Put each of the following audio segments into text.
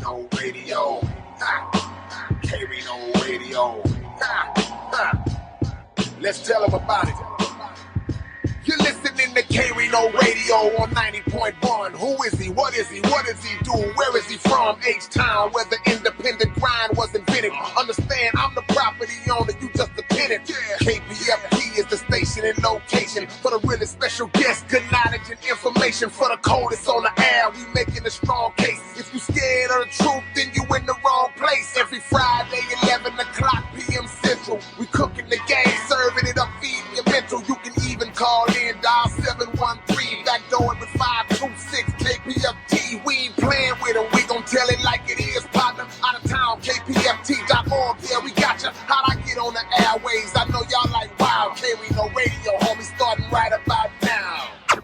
K-Rino Radio. Ha. K-Rino Radio. Ha. Ha. Let's tell them about it. You're listening to K-Rino Radio on 90.1. Who is he? What is he? What does he do? Where is he from? H-Town, where the independent grind was invented. Understand, I'm the property owner, you just a tenant. KPFT is the station and location for the really special guests. Good knowledge and information for the coldest on the air. We making a strong case. If you scared of the truth, then you in the wrong place. Every Friday, 11 o'clock p.m. Central. We cooking the game, serving it up, feeding your mental. You can even call in, dial 713, backdoor it with 526 KPFT. We ain't playing with them, we gon' tell it like it is, partner. Out of town, KPFT.org, yeah, we got ya. How'd I get on the airways? I know y'all like, wow, K-Rino Radio, homie, starting right about now. Yeah,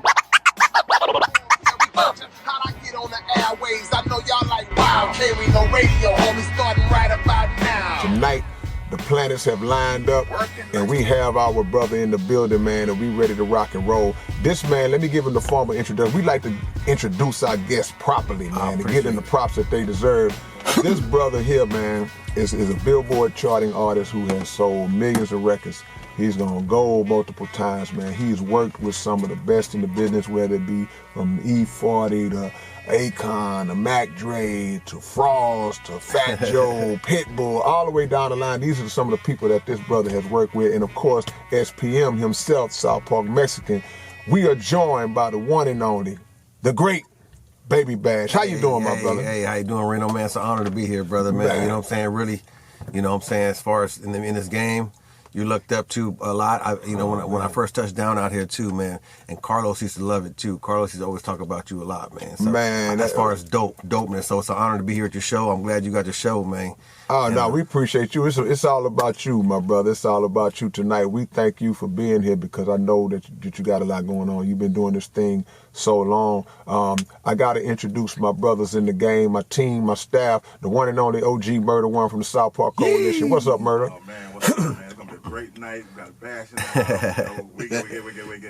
we got ya. How'd I get on the airways? I know y'all like, wow, K-Rino Radio, homie, starting right about now. Tonight, the planets have lined up, and we have our brother in the building, man, and we ready to rock and roll. This man, let me give him the formal introduction. We like to introduce our guests properly, man, and give them the props that they deserve. This brother here, man, is a Billboard charting artist who has sold millions of records. He's gone gold multiple times, man. He's worked with some of the best in the business, whether it be from E40 to Akon, to Mac Dre, to Frost, to Fat Joe, Pitbull, all the way down the line. These are some of the people that this brother has worked with. And of course, SPM himself, South Park Mexican. We are joined by the one and only, the great Baby Bash. How you doing, my brother? Hey, how you doing, Reno, man? It's an honor to be here, brother, man. You know what I'm saying? Really, you know what I'm saying, as far as in this game, you looked up to a lot. When I first touched down out here too, man. And Carlos used to love it too. Carlos used to always talk about you a lot, man. So, man, as far as dopeness. So it's an honor to be here at your show. I'm glad you got your show, man. Oh, no, we appreciate you. It's all about you, my brother. It's all about you tonight. We thank you for being here because I know that you got a lot going on. You've been doing this thing so long. I got to introduce my brothers in the game, my team, my staff, the one and only OG Murder One from the South Park Coalition. What's up, Murder? Oh, man, what's up, man? It's going to be a great night. We got a bash in the house. We get.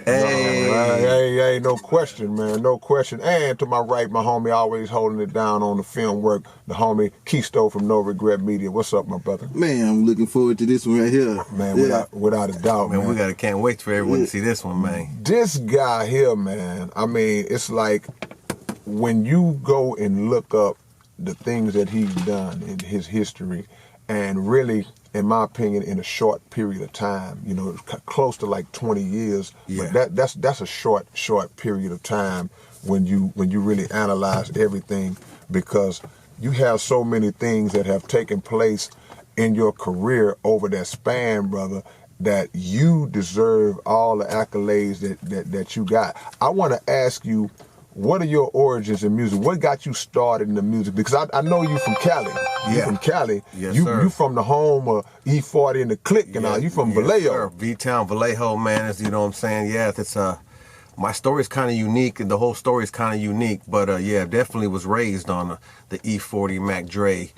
Hey, no question, man, no question. And to my right, my homie always holding it down on the film work, the homie Keisto from No Regret Media. What's up, my brother? Man, I'm looking forward to this one right here. Man, without a doubt, man. We can't wait for everyone to see this one, man. This guy here, man, I mean, it's like when you go and look up the things that he's done in his history, and really, in my opinion, in a short period of time, you know, close to like 20 years, but that's a short period of time when you really analyze everything, because you have so many things that have taken place in your career over that span, brother, that you deserve all the accolades that you got. I want to ask you, what are your origins in music? What got you started in the music? Because I know you from Cali. You from Cali. Yes, you from the home of E40 and the Click and all. You from Vallejo. Sir. V-Town, Vallejo, man. You know what I'm saying? Yeah, it's my story is kind of unique, and the whole story is kind of unique. But definitely was raised on the E40 Mac Dre,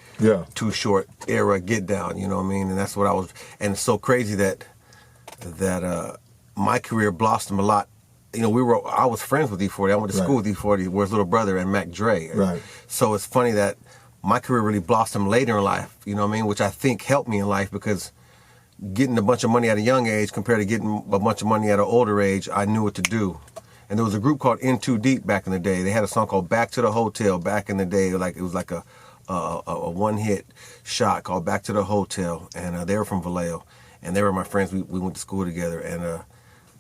Too Short era get down. You know what I mean? And that's what I was. And it's so crazy that my career blossomed a lot. You know, I was friends with E40. I went to school with E40, where his little brother and Mac Dre. Right. So it's funny that my career really blossomed later in life. You know what I mean? Which I think helped me in life, because getting a bunch of money at a young age compared to getting a bunch of money at an older age, I knew what to do. And there was a group called In Too Deep back in the day. They had a song called Back to the Hotel back in the day. It was like a one-hit shot called Back to the Hotel. And they were from Vallejo. And they were my friends. We went to school together. And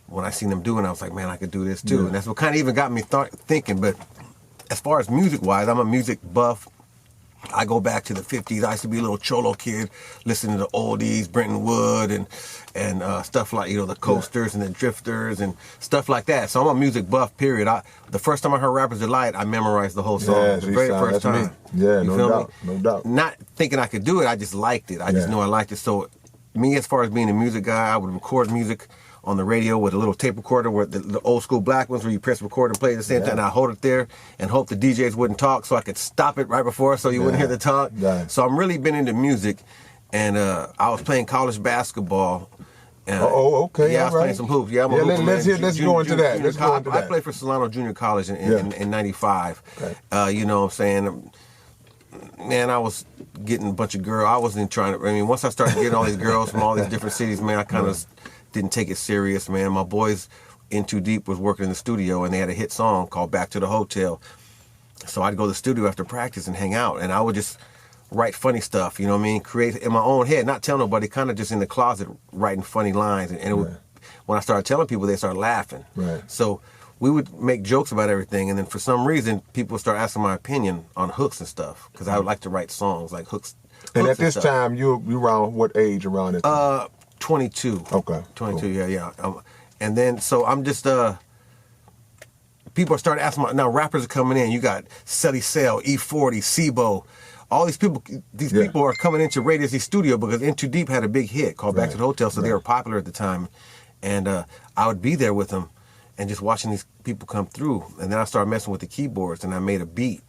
when I seen them doing it, I was like, man, I could do this too. And that's what kind of even got me thinking. But as far as music-wise, I'm a music buff. I go back to the 50s. I used to be a little cholo kid listening to oldies, Brenton Wood, and stuff like, you know, the Coasters and the Drifters and stuff like that. So I'm a music buff, period. The first time I heard Rappers Delight, I memorized the whole song. The very first time. Yeah, you no doubt. Not thinking I could do it, I just liked it. I just knew I liked it. So me, as far as being a music guy, I would record music on the radio with a little tape recorder, where the old school black ones where you press record and play at the same time, and I hold it there and hope the DJs wouldn't talk so I could stop it right before so you wouldn't hear the talk. So I'm really been into music, and I was playing college basketball. Okay. Yeah, I was playing some hoops. Yeah, I'm a hooper, let's go into that. I played for Solano Junior College in 95. Okay. You know what I'm saying? man, I was getting a bunch of girls. I wasn't trying to. I mean, once I started getting all these girls from all these different cities, man, I kind of didn't take it serious, man. My boys in Too Deep was working in the studio, and they had a hit song called "Back to the Hotel." So I'd go to the studio after practice and hang out, and I would just write funny stuff. You know what I mean? Create in my own head, not tell nobody. Kind of just in the closet writing funny lines, and it would, when I started telling people, they started laughing. Right. So we would make jokes about everything, and then for some reason, people would start asking my opinion on hooks and stuff, because I would like to write songs like hooks. And at this stuff. time, you around what age around it? 22. Okay. 22, cool. yeah. And then, so I'm just, people are starting asking, now rappers are coming in. You got Selly Cell, E40, Sibo. All these people are coming into Radio Z Studio because In Too Deep had a big hit called Back to the Hotel, so they were popular at the time. And I would be there with them and just watching these people come through. And then I started messing with the keyboards, and I made a beat.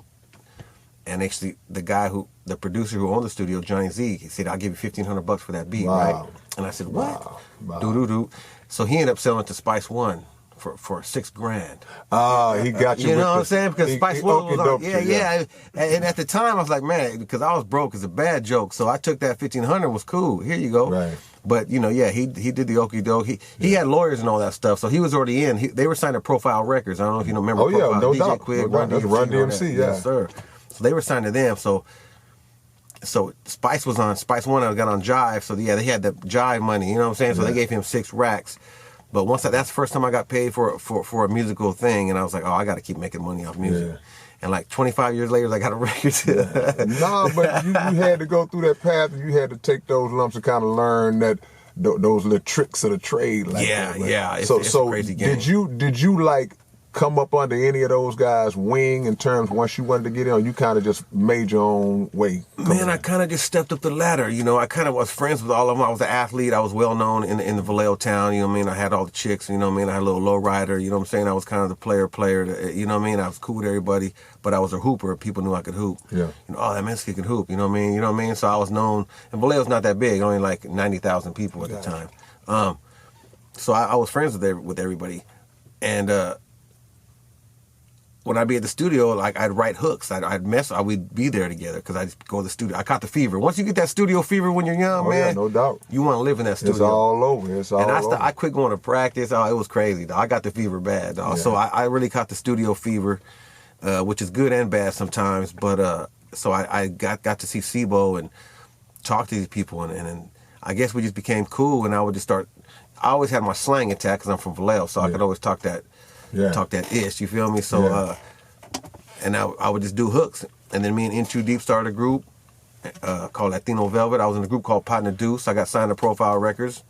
And actually, the producer who owned the studio, Johnny Z, he said, "I'll give you $1,500 for that beat," right? And I said, "What?" Wow. Do. So he ended up selling it to Spice One for $6,000. He got you. You know what I'm saying? Because Spice One was on. Yeah. Yeah. And at the time, I was like, man, because I was broke, it's a bad joke. So I took that $1,500, was cool. Here you go. Right. But he did the okie doke. He had lawyers and all that stuff, so he was already in. They were signed to Profile Records. I don't know if you remember. Oh yeah, Profile. no DJ doubt. Quick, Run DMC, yeah. Yes, sir. So they were signed to them. So Spice was on Spice One. I got on Jive. So yeah, they had the Jive money. You know what I'm saying? So they gave him 6 racks. But that's the first time I got paid for a musical thing, and I was like, oh, I got to keep making money off music. Yeah. And like 25 years later, I got a record. No, but you had to go through that path, and you had to take those lumps and kind of learn that those little tricks of the trade. Like that, right? Yeah. It's a crazy game. Did you like come up under any of those guys' wing in terms once you wanted to get in, or you kind of just made your own way? Man, I kind of just stepped up the ladder. You know, I kind of was friends with all of them. I was an athlete. I was well known in the Vallejo town. You know what I mean? I had all the chicks. You know what I mean? I had a little lowrider. You know what I'm saying? I was kind of the player. You know what I mean? I was cool with everybody, but I was a hooper. People knew I could hoop. Yeah. You know, oh, that Mexican can hoop. You know what I mean? You know what I mean? So I was known. And Vallejo's not that big. Only like 90,000 people at the time. So I was friends with everybody, and when I'd be at the studio, like I'd write hooks, we'd be there together because I'd go to the studio. I caught the fever. Once you get that studio fever when you're young, man, yeah, no doubt, you want to live in that studio. It's all over. I quit going to practice. Oh, it was crazy. Dog. I got the fever bad. Dog. Yeah. So I really caught the studio fever, which is good and bad sometimes. But so I got to see Sibo and talk to these people, and I guess we just became cool. And I would just start. I always had my slang attack because I'm from Vallejo, so I could always talk that. Talk that ish, you feel me? So, and I would just do hooks. And then me and In Too Deep started a group called Latino Velvet. I was in a group called Partner Deuce. I got signed to Profile Records.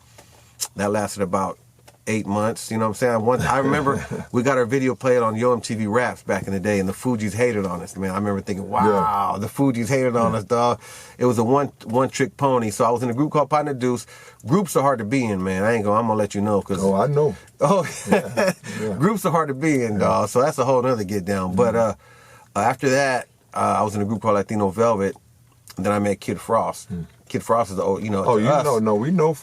That lasted about 8 months, you know what I'm saying? I remember we got our video played on Yo MTV Raps back in the day, and the Fugees hated on us, man. I remember thinking, wow, the Fugees hated on us, dog. It was a one-trick pony. So I was in a group called Partner Deuce. Groups are hard to be in, man. I'm gonna let you know. Oh, I know. Groups are hard to be in, dog. So that's a whole nother get down. But after that, I was in a group called Latino Velvet, and then I met Kid Frost. Kid Frost is the old,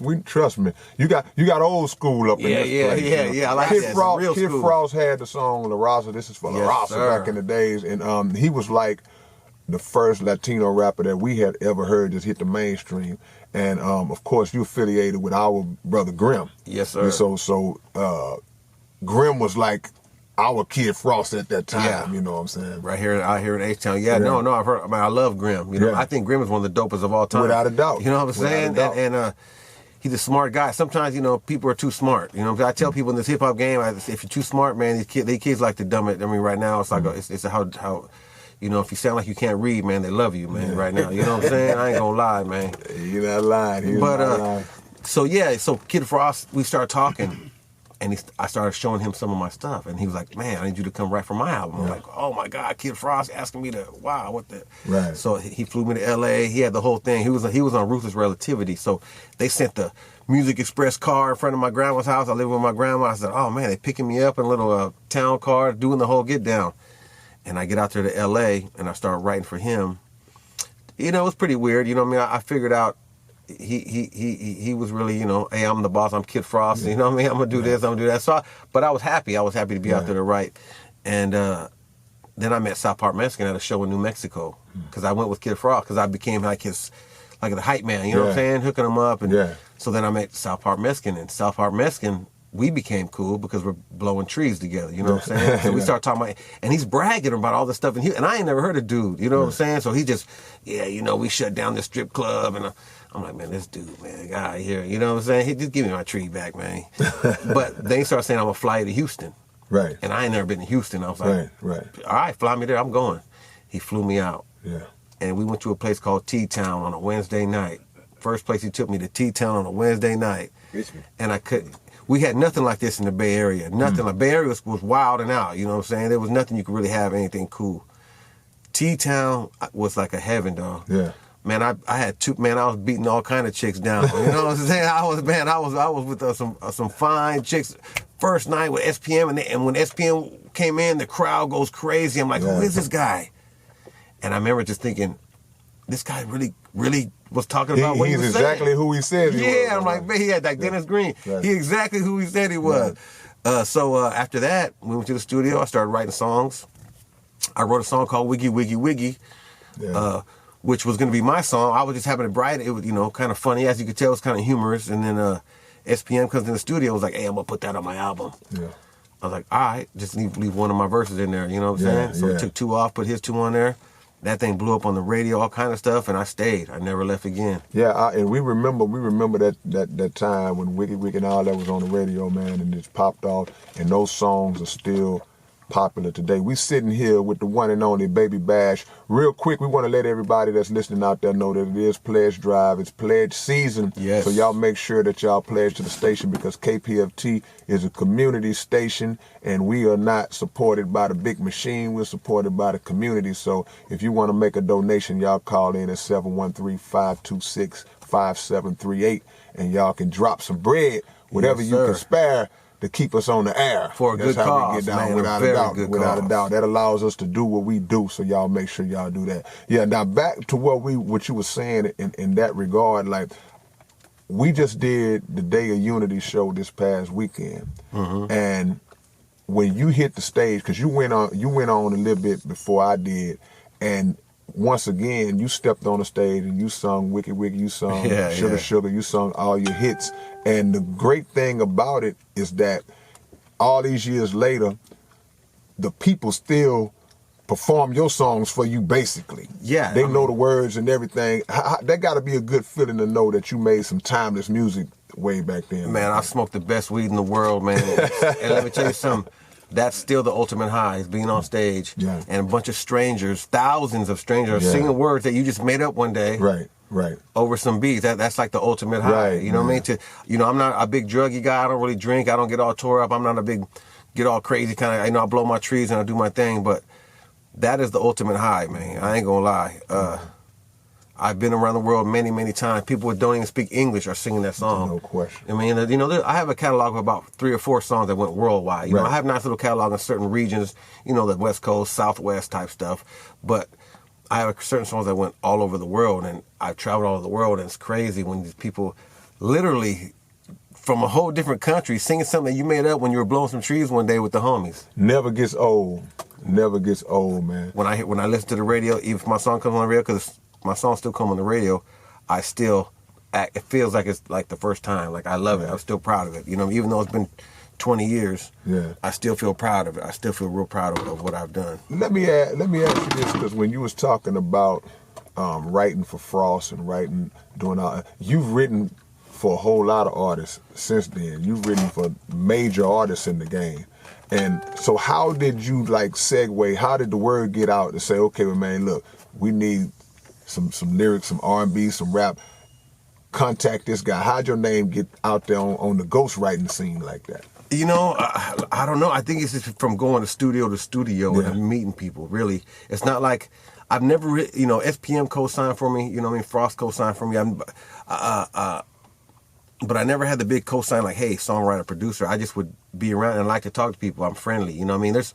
we trust me. You got old school up in this place. Yeah. I like Kid that. Frost. Kid Frost had the song La Raza. This is for La Raza back in the days, and he was like the first Latino rapper that we had ever heard just hit the mainstream. And of course, you affiliated with our brother Grim. Yes, sir. So Grim was like our Kid Frost at that time, you know what I'm saying? Right here, out here in H-Town. No, I've heard. I mean, I love Grim. You know, I think Grim is one of the dopest of all time. Without a doubt. You know what I'm saying? And he's a smart guy. Sometimes, people are too smart. You know, I tell people in this hip hop game, if you're too smart, man, these kids like to dumb it. I mean, right now it's like it's how if you sound like you can't read, man, they love you, man. Right now, you know what I'm saying? I ain't gonna lie, man. You're not lying. So Kid Frost, we started talking. And I started showing him some of my stuff, and he was like, "Man, I need you to come write for my album." I'm like, "Oh my God, Kid Frost asking me to, wow, what the?" Right. So he flew me to L.A. He had the whole thing. He was on Ruthless Relativity. So they sent the Music Express car in front of my grandma's house. I lived with my grandma. I said, "Oh man, they picking me up in a little town car, doing the whole get down." And I get out there to L.A. and I start writing for him. It was pretty weird. You know what I mean? I figured out. He was really, hey, I'm the boss, I'm Kid Frost, you know what I mean? I'm gonna do this, I'm gonna do that. So but I was happy to be out there to write. And then I met South Park Mexican at a show in New Mexico because I went with Kid Frost because I became like the hype man, you know what I'm saying, hooking him up. And so then I met South Park Mexican, and South Park Mexican, we became cool because we're blowing trees together, you know what I'm saying? So we started talking about, and he's bragging about all this stuff, and I ain't never heard of dude, you know what I'm saying? So he just, we shut down this strip club, and I'm like, man, this dude, man, get out of here, you know what I'm saying? He just give me my tree back, man. But then he started saying I'm gonna fly you to Houston. Right. And I ain't never been to Houston. I was like, all right, fly me there, I'm going. He flew me out. Yeah. And we went to a place called T-Town on a Wednesday night. First place he took me to T-Town on a Wednesday night. And we had nothing like this in the Bay Area. Nothing like, Bay Area was wild and out, you know what I'm saying? There was nothing you could really have anything cool. T-Town was like a heaven, dog. Yeah. Man, I had I was beating all kind of chicks down. You know what I'm saying? I was with some fine chicks. First night with SPM, and when SPM came in, the crowd goes crazy. I'm like, who is this guy? And I remember just thinking, this guy really was talking about what he was saying. He's exactly who he said he was. Yeah, I'm like, man, he had like Dennis Green. Right. He exactly who he said he was. Right. So after that, we went to the studio. I started writing songs. I wrote a song called Wiggy Wiggy Wiggy, which was going to be my song. I was just having to write it. It was, kind of funny. As you could tell, it was kind of humorous. And then SPM comes in the studio. I was like, hey, I'm going to put that on my album. Yeah. I was like, all right, just leave one of my verses in there. You know what I'm saying? So we took 2 off, put his 2 on there. That thing blew up on the radio, all kind of stuff, and I stayed. I never left again. Yeah, and we remember that time when Wiggy Wiggy and all that was on the radio, man, and it popped off, and those songs are still popular today. We sitting here with the one and only Baby Bash. Real quick, we want to let everybody that's listening out there know that it is Pledge Drive. It's pledge season. Yes. So y'all make sure that y'all pledge to the station because KPFT is a community station and we are not supported by the big machine. We're supported by the community. So if you want to make a donation, y'all call in at 713-526-5738 and y'all can drop some bread, whatever you can spare, to keep us on the air. For a good cause, how we get down, man, without a doubt. That allows us to do what we do, so y'all make sure y'all do that. Yeah, now back to what you were saying in that regard, like, we just did the Day of Unity show this past weekend, and when you hit the stage, because you went on a little bit before I did, and once again, you stepped on the stage and you sung Wicked Wicked, you sung Sugar Sugar, you sung all your hits. And the great thing about it is that all these years later, the people still perform your songs for you, basically. Yeah. They know the words and everything. That got to be a good feeling to know that you made some timeless music way back then. Man, I smoked the best weed in the world, man. And let me tell you something. That's still the ultimate high, is being on stage and a bunch of strangers, thousands of strangers, singing words that you just made up one day. Right. Over some beats. That's like the ultimate high. You know what I mean? I'm not a big druggy guy. I don't really drink. I don't get all tore up. I'm not a big get all crazy kind of, I blow my trees and I do my thing, but that is the ultimate high, man. I ain't gonna lie. I've been around the world many, many times. People who don't even speak English are singing that song. No question. I mean, I have a catalog of about 3 or 4 songs that went worldwide. You know, I have a nice little catalog in certain regions, the West Coast, Southwest type stuff. But I have certain songs that went all over the world, and I've traveled all over the world, and it's crazy when these people literally from a whole different country singing something that you made up when you were blowing some trees one day with the homies. Never gets old. Never gets old, man. When I listen to the radio, even if my song comes on the radio, because my songs still come on the radio, I still act, it feels like it's like the first time. Like, I love it. I'm still proud of it. Even though it's been 20 years, I still feel proud of it. I still feel real proud of what I've done. Let me ask you this, because when you was talking about writing for Frost and doing all, you've written for a whole lot of artists since then. You've written for major artists in the game. And so how did you segue? How did the word get out to say, okay, well, man, look, we need some lyrics, some R&B, some rap. Contact this guy. How'd your name get out there on the ghostwriting scene like that? I don't know. I think it's just from going to studio and meeting people, really. It's not like I've never, SPM co-signed for me, Frost co-signed for me. But I never had the big co-sign like, hey, songwriter, producer. I just would be around and like to talk to people. I'm friendly. There's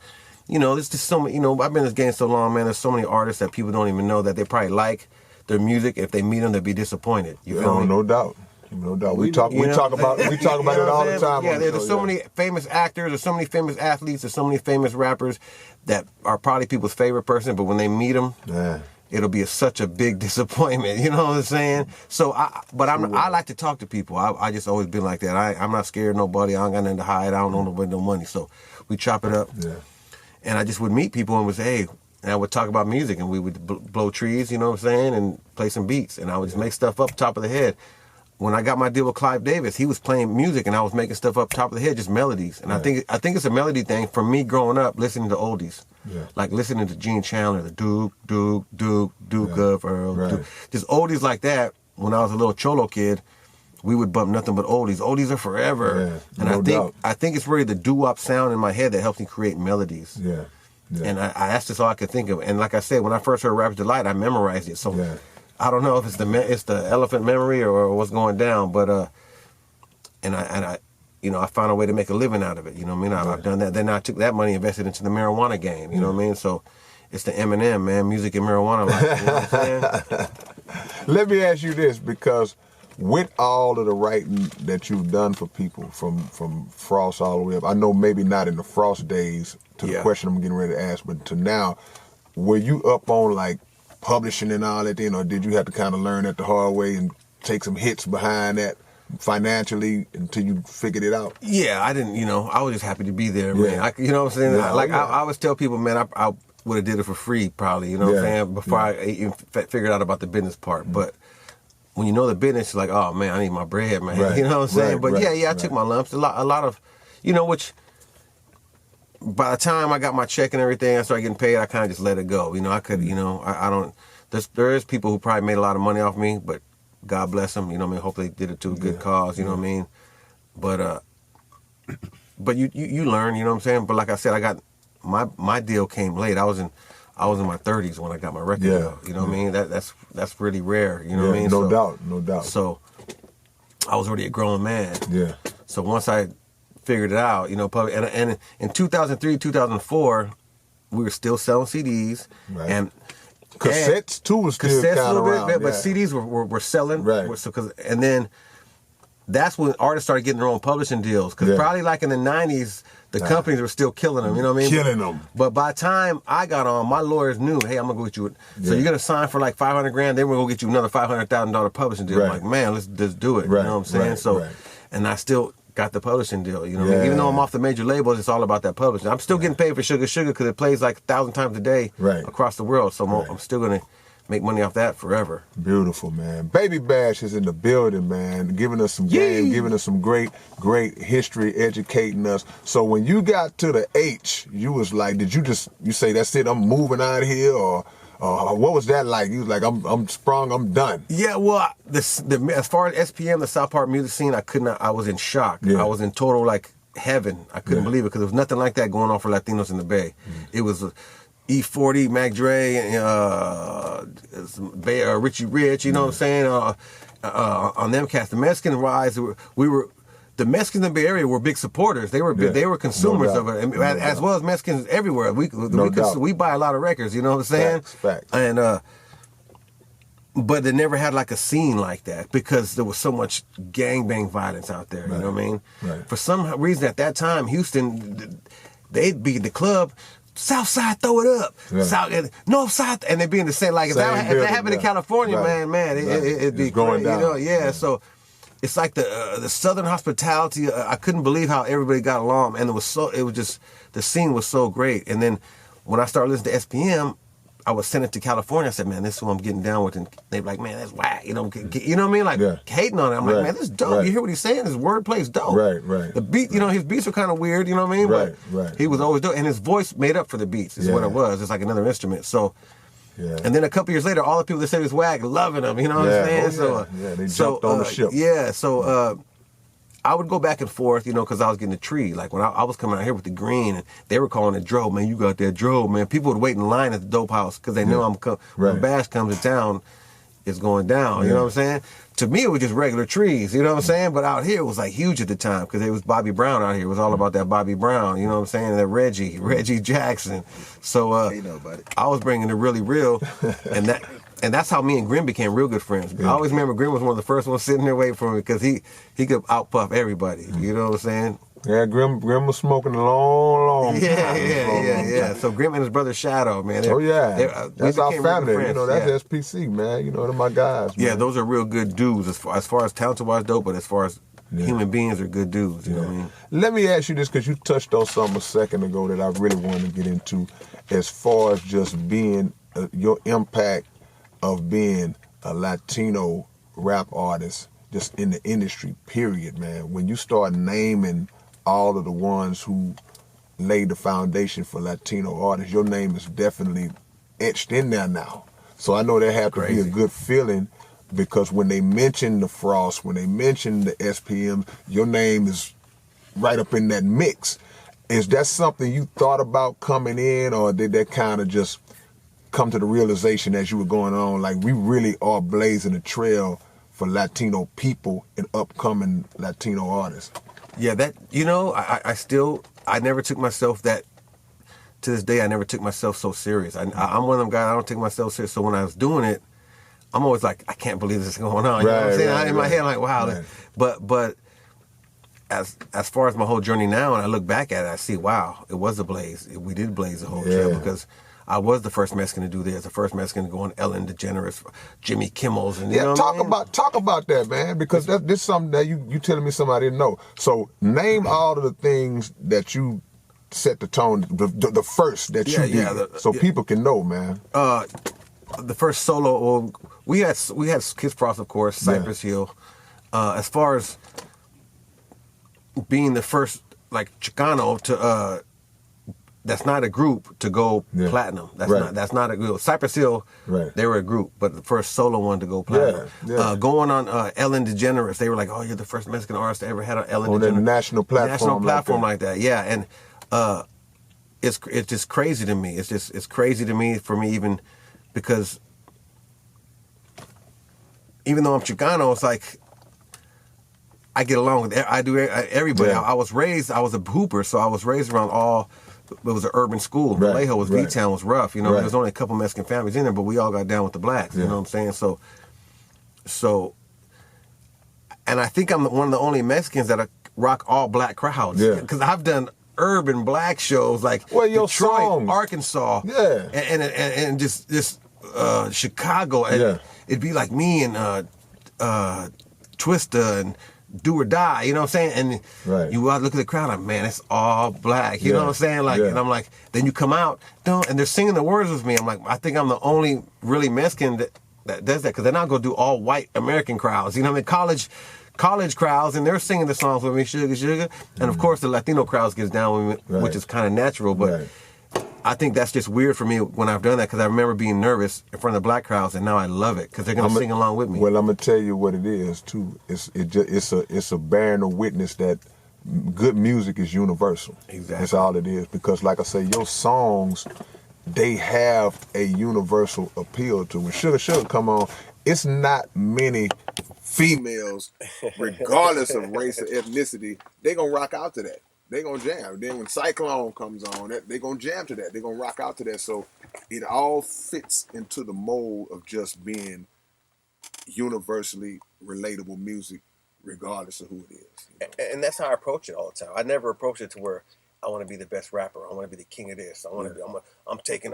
just so many, I've been in this game so long, man. There's so many artists that people don't even know that they probably like their music. If they meet them, they'll be disappointed. You feel me? No doubt. No doubt. We talk about it all the time. Yeah, there's so many famous actors, there's so many famous athletes, there's so many famous rappers that are probably people's favorite person, but when they meet them, it'll be such a big disappointment. You know what I'm saying? So, I like to talk to people. I just always been like that. I'm not scared of nobody. I don't got nothing to hide. I don't owe nobody no money. So we chop it up. Yeah. And I just would meet people and would say, hey, and I would talk about music, and we would blow trees, you know what I'm saying, and play some beats. And I would just make stuff up top of the head. When I got my deal with Clive Davis, he was playing music, and I was making stuff up top of the head, just melodies. And I think it's a melody thing for me growing up, listening to oldies. Yeah. Like listening to Gene Chandler, the Duke of Earl. Duke. Just oldies like that. When I was a little cholo kid, we would bump nothing but oldies. Oldies are forever. Yeah, and I think it's really the doo-wop sound in my head that helps me create melodies. Yeah. Yeah. And that's just all I could think of. And like I said, when I first heard Rapper's Delight, I memorized it. So I don't know if it's the elephant memory or what's going down, but I found a way to make a living out of it. You know what I mean? I've done that. Then I took that money, invested into the marijuana game. You know what I mean? So it's the Eminem, man, music and marijuana life. You know what I'm saying? Let me ask you this, because with all of the writing that you've done for people, from Frost all the way up, I know maybe not in the Frost days, to the question I'm getting ready to ask, but to now, were you up on like publishing and all that then, or did you have to kind of learn that the hard way and take some hits behind that financially until you figured it out? Yeah, I didn't, I was just happy to be there, man. You know what I'm saying? Yeah, I always tell people, man, I would have did it for free probably, you know what I'm saying, before I even figured out about the business part. But when you know the business, you're like, oh man, I need my bread, man. Right. You know what I'm saying? But I took my lumps. A lot of, which by the time I got my check and everything, I started getting paid, I kind of just let it go. I could, I don't, there is people who probably made a lot of money off me, but God bless them, you know what I mean? Hopefully they did it to a good cause, you know what I mean? But you learn, you know what I'm saying? But like I said, I got, my deal came late. I was in my 30s when I got my record deal, you know what I mean? That's really rare, you know what I mean? No doubt. So I was already a grown man. Yeah. So once I figured it out, and in 2003, 2004, we were still selling CDs. Right. And cassettes too was still kind of around. But CDs were selling. Right. And then that's when artists started getting their own publishing deals. Because probably like in the 90s, the companies were still killing them, you know what I mean? Killing them. But by the time I got on, my lawyers knew, hey, I'm going to go get you. So you're going to sign for like $500,000, then we're going to get you another $500,000 publishing deal. I'm like, man, let's just do it. Right. You know what I'm saying? And I still got the publishing deal, you know what I mean? Even though I'm off the major labels, it's all about that publishing. I'm still getting paid for Sugar because it plays like 1,000 times a day across the world. So I'm still going to make money off that forever. Beautiful, man. Baby Bash is in the building, man, giving us some game, giving us some great history, educating us. So when you got to the H, you was like, did you say, that's it, I'm moving out of here, or what was that like? You was like, I'm sprung, I'm done. Yeah, well, as far as SPM, the South Park music scene, I was in shock. I was in total like heaven. I couldn't believe it, because there was nothing like that going on for Latinos in the Bay. It was E40, Mac Dre, Richie Rich, you know what I'm saying? On them cats, the Mexican rise, the Mexicans in the Bay Area were big supporters. They were consumers of it, as well as Mexicans everywhere. We buy a lot of records, you know what I'm saying? Facts. And but they never had like a scene like that, because there was so much gangbang violence out there. You know what I mean? Right. For some reason at that time, Houston, they'd be in the club. South side, throw it up. South, North side, and they'd be in the same. Like if that happened in California, man, it'd be going crazy, down. So it's like the Southern hospitality. I couldn't believe how everybody got along, and the scene was so great. And then when I started listening to SPM, I was sent it to California. I said, man, this is what I'm getting down with. And they were like, man, that's whack. You know what I mean? Like hating on it. I'm like, man, this is dope. You hear what he's saying? His wordplay is dope. Right. The beat, his beats were kind of weird, you know what I mean? But he was always dope. And his voice made up for the beats, is what it was. It's like another instrument. So, and then a couple years later, all the people that said he was whack, loving him, you know what I'm saying? They jumped on the ship. So I would go back and forth, because I was getting a tree. Like when I was coming out here with the green, and they were calling it dro, man, you got that dro, man. People would wait in line at the dope house because they knew when Bash comes to town, is going down. You know what I'm saying? To me, it was just regular trees. You know what I'm saying? But out here, it was like huge at the time because it was Bobby Brown out here. It was all about that Bobby Brown. You know what I'm saying? That Reggie Jackson. So I was bringing the really real, and that's how me and Grim became real good friends. I always remember Grim was one of the first ones sitting there waiting for me because he could outpuff everybody. You know what I'm saying? Yeah, Grim was smoking a long time. Yeah. So Grim and his brother Shadow, man. That's our family. You know, that's SPC, man. You know, they're my guys. Man. Yeah, those are real good dudes as far as talent-wise, dope. But as far as human beings, are good dudes. You know what I mean? Let me ask you this, because you touched on something a second ago that I really wanted to get into, as far as just being your impact of being a Latino rap artist, just in the industry. Period, man. When you start naming all of the ones who laid the foundation for Latino artists, your name is definitely etched in there now. So I know that had to be a good feeling, because when they mention the Frost, when they mention the SPMs, your name is right up in that mix. Is that something you thought about coming in, or did that kind of just come to the realization as you were going on, like we really are blazing a trail for Latino people and upcoming Latino artists? Yeah, that, you know, I never took myself to this day, I never took myself so serious. I'm one of them guys, I don't take myself serious. So when I was doing it, I'm always like, I can't believe this is going on. You know what I'm saying? In my head, I'm like, wow. Right. But as far as my whole journey now, and I look back at it, I see, wow, it was a blaze. We did blaze the whole trail, because I was the first Mexican to do this, the first Mexican to go on Ellen DeGeneres, Jimmy Kimmel's, and you know talk about that, man, because this is something that you telling me somebody didn't know. So name all of the things that you set the tone, the first that you did, so people can know, man. The first solo, well, we had Kiss Frost, of course, Cypress Hill. As far as being the first, like, Chicano to that's not a group to go platinum. That's not a group. Cypress Hill, they were a group, but the first solo one to go platinum. Going on Ellen DeGeneres, they were like, oh, you're the first Mexican artist that ever had an Ellen DeGeneres. On a national platform like that. Yeah, and it's just crazy to me. It's crazy to me, for me, even because even though I'm Chicano, it's like I get along with everybody. I was a hooper, so I was raised around all. It was an urban school. Vallejo was V-Town, was rough. You know, there was only a couple Mexican families in there, but we all got down with the blacks. You know what I'm saying? So, and I think I'm one of the only Mexicans that rock all black crowds. Because I've done urban black shows like your Detroit, songs. Arkansas, and just Chicago, and it'd be like me and Twista and Do or Die, you know what I'm saying? And you look at the crowd, like, man, it's all black. You know what I'm saying? Like, and I'm like, then you come out, and they're singing the words with me. I'm like, I think I'm the only really Mexican that does that, because then I'll go do all white American crowds. You know what I mean? College crowds, and they're singing the songs with me, Sugar, Sugar. And of course, the Latino crowds gets down with me, which is kind of natural, but I think that's just weird for me when I've done that, because I remember being nervous in front of the black crowds, and now I love it because they're going to sing along with me. Well, I'm going to tell you what it is too. It's a bearing of witness that good music is universal. Exactly. That's all it is, because like I say, your songs, they have a universal appeal to. When Sugar Sugar come on, it's not many females, regardless of race or ethnicity, they gonna rock out to that. They gonna jam. Then when Cyclone comes on, they gonna jam to that. They gonna rock out to that. So it all fits into the mold of just being universally relatable music, regardless of who it is. You know? And that's how I approach it all the time. I never approach it to where I want to be the best rapper. I want to be the king of this. I want to be.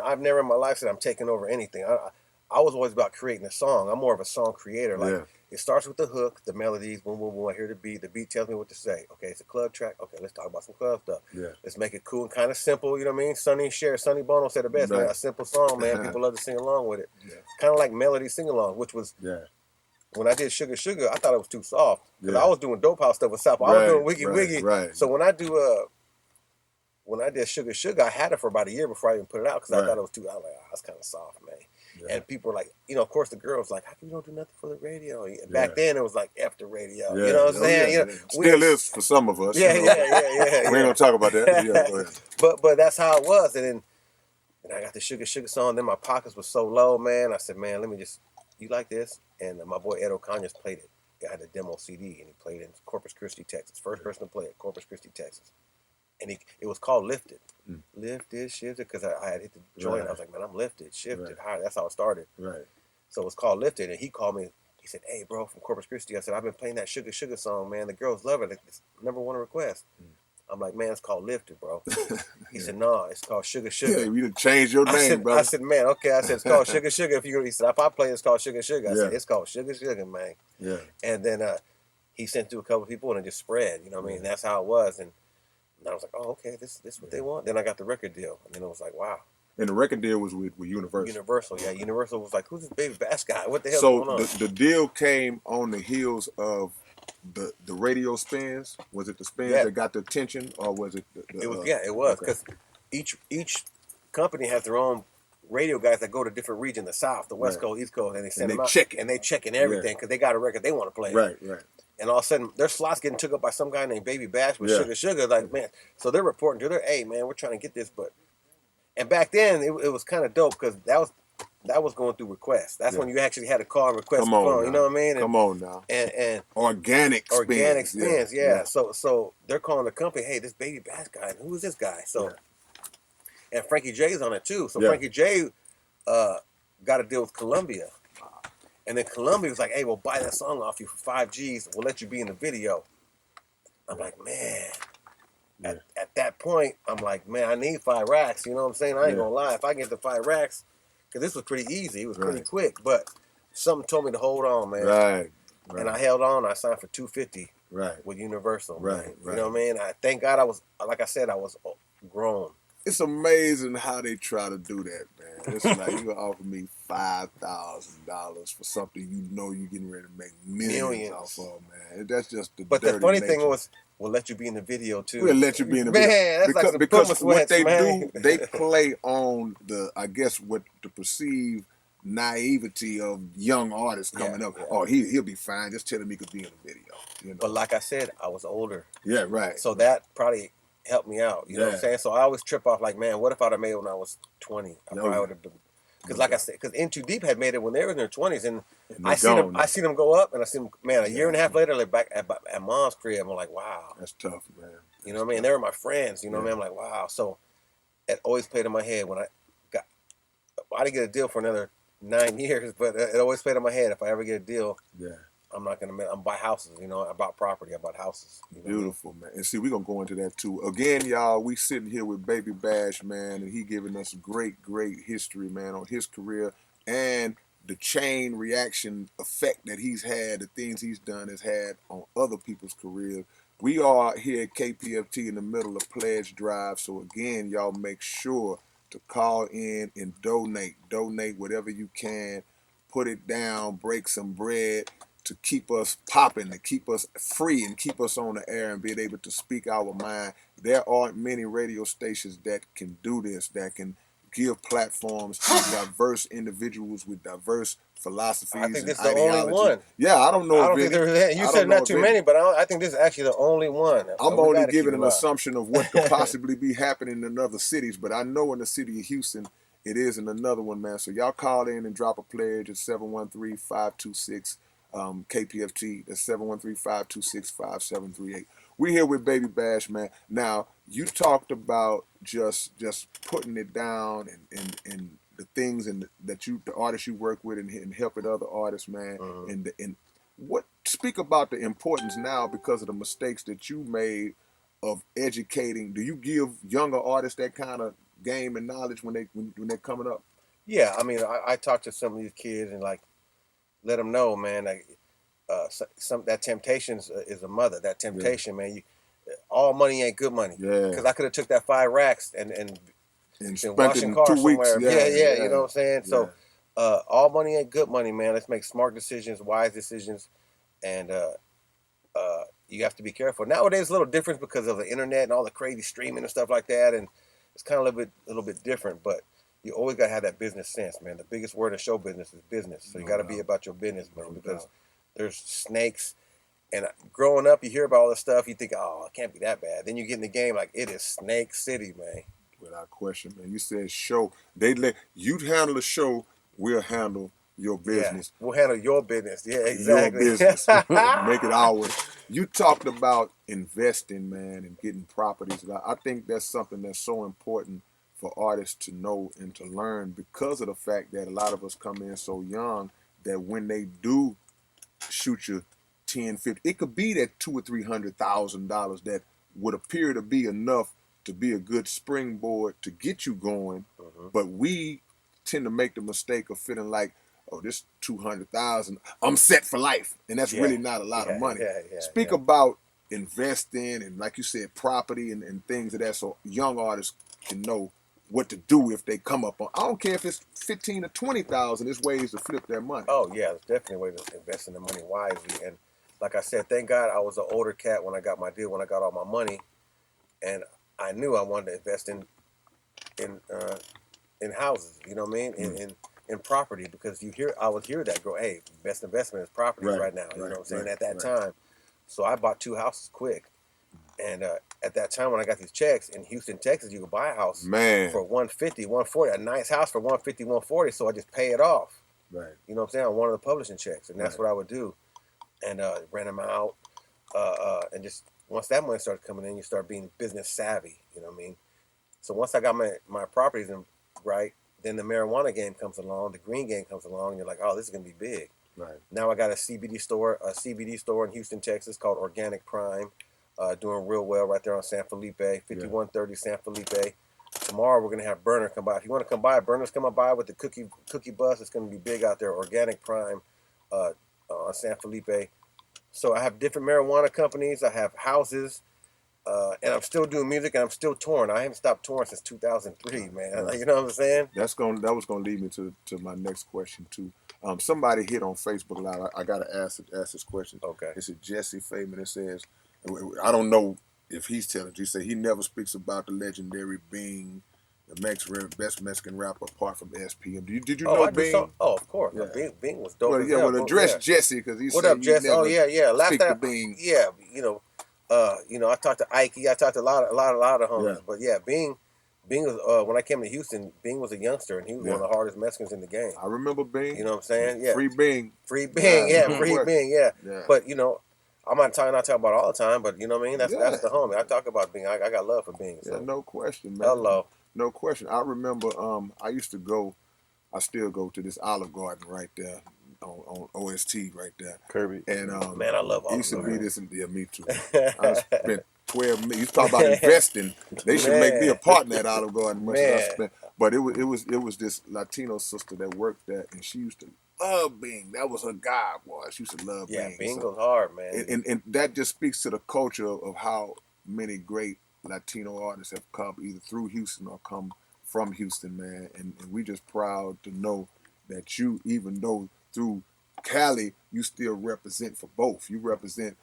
I've never in my life said I'm taking over anything. I was always about creating a song. I'm more of a song creator. Like, it starts with the hook, the melodies, boom, boom, boom. I hear the beat. The beat tells me what to say. Okay, it's a club track. Okay, let's talk about some club stuff. Let's make it cool and kind of simple. You know what I mean? Sonny Bono said it best. Man, a simple song, man. People love to sing along with it. Kind of like melody sing along, which was when I did Sugar Sugar, I thought it was too soft, because I was doing dope house stuff with Sapo. I was doing Wiggy Wiggy. So when I did Sugar Sugar, I had it for about a year before I even put it out, because I thought it was too. I was like, that's kind of soft, man. And people were like, you know, of course the girls like, how come you don't do nothing for the radio? Back then it was like, F the radio. You know what I'm saying? You know, Still is for some of us. We ain't gonna talk about that. Go ahead. But that's how it was. And then I got the Sugar Sugar song. Then my pockets were so low, man. I said, man, let me just, you like this? And my boy Ed O'Connors played it. I had a demo CD, and he played it in Corpus Christi, Texas. First person to play it, Corpus Christi, Texas. And it was called Lifted. Lifted, shifted, because I had hit the joint. Right. I was like, man, I'm lifted, shifted, Right. high. That's how it started. Right. So it was called Lifted, and he called me. He said, hey, bro, from Corpus Christi. I said, I've been playing that Sugar Sugar song, man. The girls love it. It's #1 request. I'm like, man, it's called Lifted, bro. He said, no, it's called Sugar Sugar. Yeah, you done changed your name, brother. I said, man, okay. I said, it's called Sugar Sugar. He said, if I play it's called Sugar Sugar. I said, it's called Sugar Sugar, man. Yeah. And then he sent to a couple of people, and it just spread. You know what I mean? And that's how it was. And I was like, oh, okay, this is what they want. Then I got the record deal, and then it was like, wow. And the record deal was with Universal. Universal, yeah. Universal was like, who's this Baby Bass guy? What the hell is going on? So the deal came on the heels of the radio spins. Was it the spins that got the attention, or was it? It was because each company has their own radio guys that go to different regions, the South, the West Coast, East Coast, and they send them out. And they checking everything because they got a record they want to play. Right. And all of a sudden, their slots getting took up by some guy named Baby Bash with Sugar Sugar. Like, man, so they're reporting to their, hey, man, we're trying to get this. And back then, it was kind of dope because that was going through requests. That's when you actually had to call and request the phone. You know what I mean? And, Come on now. And organic spins. Yeah. So they're calling the company, hey, this Baby Bash guy, who is this guy? So, and Frankie J's on it too. So Frankie J got a deal with Columbia. And then Columbia was like, hey, we'll buy that song off you for 5 G's. We'll let you be in the video. I'm like, man. At that point, I'm like, man, I need 5 racks. You know what I'm saying? I ain't going to lie. If I get the 5 racks, because this was pretty easy. It was pretty quick. But something told me to hold on, man. Right. And I held on. I signed for $250 with Universal. Right. You know what I mean? Thank God I was, like I said, I was grown. It's amazing how they try to do that, man. It's like you offer me $5,000 for something you know you're getting ready to make millions off of, man. That's just the. But the funny thing was, we'll let you be in the video too. We'll let you be in the video. Man, that's because what they man. do, they play on what the perceived naivety of young artists coming up. Oh, he'll be fine. Just tell him he could be in the video. You know? But like I said, I was older. Yeah, right. So that probably helped me out. You know what I'm saying? So I always trip off like, man, what if I'd have made it when I was 20? I probably would have been. Because like I said, because In Too Deep had made it when they were in their 20s, and I seen them go up, and I seen them, man, a year and a half later, they're back at Mom's crib. I'm like, wow. That's tough, man. You know what I mean? They were my friends. You know what I mean? I'm like, wow. So it always played in my head when I didn't get a deal for another 9 years, but it always played in my head. If I ever get a deal, I'm not gonna. I'm buy houses. You know, I bought property. I bought houses. You know? Beautiful, man. And see, we're gonna go into that too. Again, y'all, we sitting here with Baby Bash, man, and he giving us great history, man, on his career and the chain reaction effect that he's had, the things he's done has had on other people's careers. We are here at KPFT in the middle of Pledge Drive, so again, y'all make sure to call in and donate whatever you can, put it down, break some bread, to keep us popping, to keep us free and keep us on the air and being able to speak our mind. There aren't many radio stations that can do this, that can give platforms to diverse individuals with diverse philosophies and ideology. I think this is the only one. Yeah, I don't know. I don't think there's. You said not too many, but I think this is actually the only one. I'm only giving an assumption of what could possibly be happening in other cities, but I know in the city of Houston, it is in another one, man. So y'all call in and drop a pledge at 713-526 KPFT. That's 713-526-5738. We're here with Baby Bash, man. Now, you talked about just putting it down and the things and the artists you work with and helping other artists, man. And what speak about the importance now because of the mistakes that you made of educating. Do you give younger artists that kind of game and knowledge when they're coming up? Yeah, I mean, I talk to some of these kids and like let them know, man. Like, that temptation is a mother. That temptation, man. All money ain't good money. Yeah. Because I could have took that 5 racks and been washing cars 2 weeks. somewhere. Yeah. You know what I'm saying? So, all money ain't good money, man. Let's make smart decisions, wise decisions, and you have to be careful. Nowadays, it's a little different because of the internet and all the crazy streaming and stuff like that, and it's kind of a little bit different, but you always got to have that business sense, man. The biggest word in show business is business. So you got to be about your business, man, because there's snakes. And growing up, you hear about all this stuff. You think, oh, it can't be that bad. Then you get in the game, like, it is Snake City, man. Without question, man. You said show. They let you handle the show. We'll handle your business. Yeah. We'll handle your business. Yeah, Your exactly. business. Make it ours. You talked about investing, man, and getting properties. I think that's something that's so important for artists to know and to learn because of the fact that a lot of us come in so young that when they do shoot you 10, 50, it could be that $200,000 or $300,000 that would appear to be enough to be a good springboard to get you going. But we tend to make the mistake of feeling like, oh, this 200,000, I'm set for life, and that's really not a lot of money. Speak about investing and, like you said, property and things of that, so young artists can know what to do if they come up on. I don't care if it's 15 or 20,000. There's ways to flip their money. Oh yeah, there's definitely a way to invest in the money wisely. And like I said, thank God I was an older cat when I got my deal, when I got all my money, and I knew I wanted to invest in houses. You know what I mean? In property, because I would hear that go, hey, best investment is property right now. You know what I'm saying? At that time, so I bought 2 houses quick. And at that time, when I got these checks in Houston, Texas, you could buy a house for $150, $140, a nice house for $150, $140. So I just pay it off. Right. You know what I'm saying? On one of the publishing checks, and that's what I would do, and rent them out, and just once that money started coming in, you start being business savvy. You know what I mean? So once I got my properties in right, then the marijuana game comes along, the green game comes along, and you're like, oh, this is gonna be big. Right. Now I got a CBD store in Houston, Texas called Organic Prime. Doing real well right there on San Felipe, 5130 San Felipe. Tomorrow we're gonna have Burner come by. If you want to come by, Burner's coming by with the cookie bus. It's gonna be big out there. Organic Prime on San Felipe. So I have different marijuana companies. I have houses, and I'm still doing music, and I'm still touring. I haven't stopped touring since 2003, man. You know what I'm saying? That was gonna lead me to my next question too. Somebody hit on Facebook Live. I gotta ask this question. Okay. It's a Jesse Faman. It says, I don't know if he's telling you. He said he never speaks about the legendary Bing, the best Mexican rapper apart from SPM. Did you know Bing? Of course. Yeah. Bing was dope. Well, address Jesse because he what said up, Jesse? Never Last speak time, to Bing. Yeah, I talked to Ike. I talked to a lot of homies. But yeah, Bing was when I came to Houston, Bing was a youngster, and he was one of the hardest Mexicans in the game. I remember Bing. You know what I'm saying? Yeah. Free Bing. Free Bing. Free Bing. Yeah. But I'm not talking about it all the time, but you know what I mean? That's the homie. I talk about Bing. I got love for Bing. So. Yeah, no question, man. Hello. No question. I remember I still go to this Olive Garden right there on OST right there. Kirby. And man, I love Olive used to Garden. be this, yeah, me too. I spent 12 million. You talk about investing. They should make me a partner at Olive Garden. Much as I spent. But it was this Latino sister that worked there, and she used to love Bing. That was her guy, boy. She used to love Bing. Yeah, Bing goes hard, man. And that just speaks to the culture of how many great Latino artists have come either through Houston or come from Houston, man. And we just proud to know that you, even though through Cali, you still represent for both. You represent.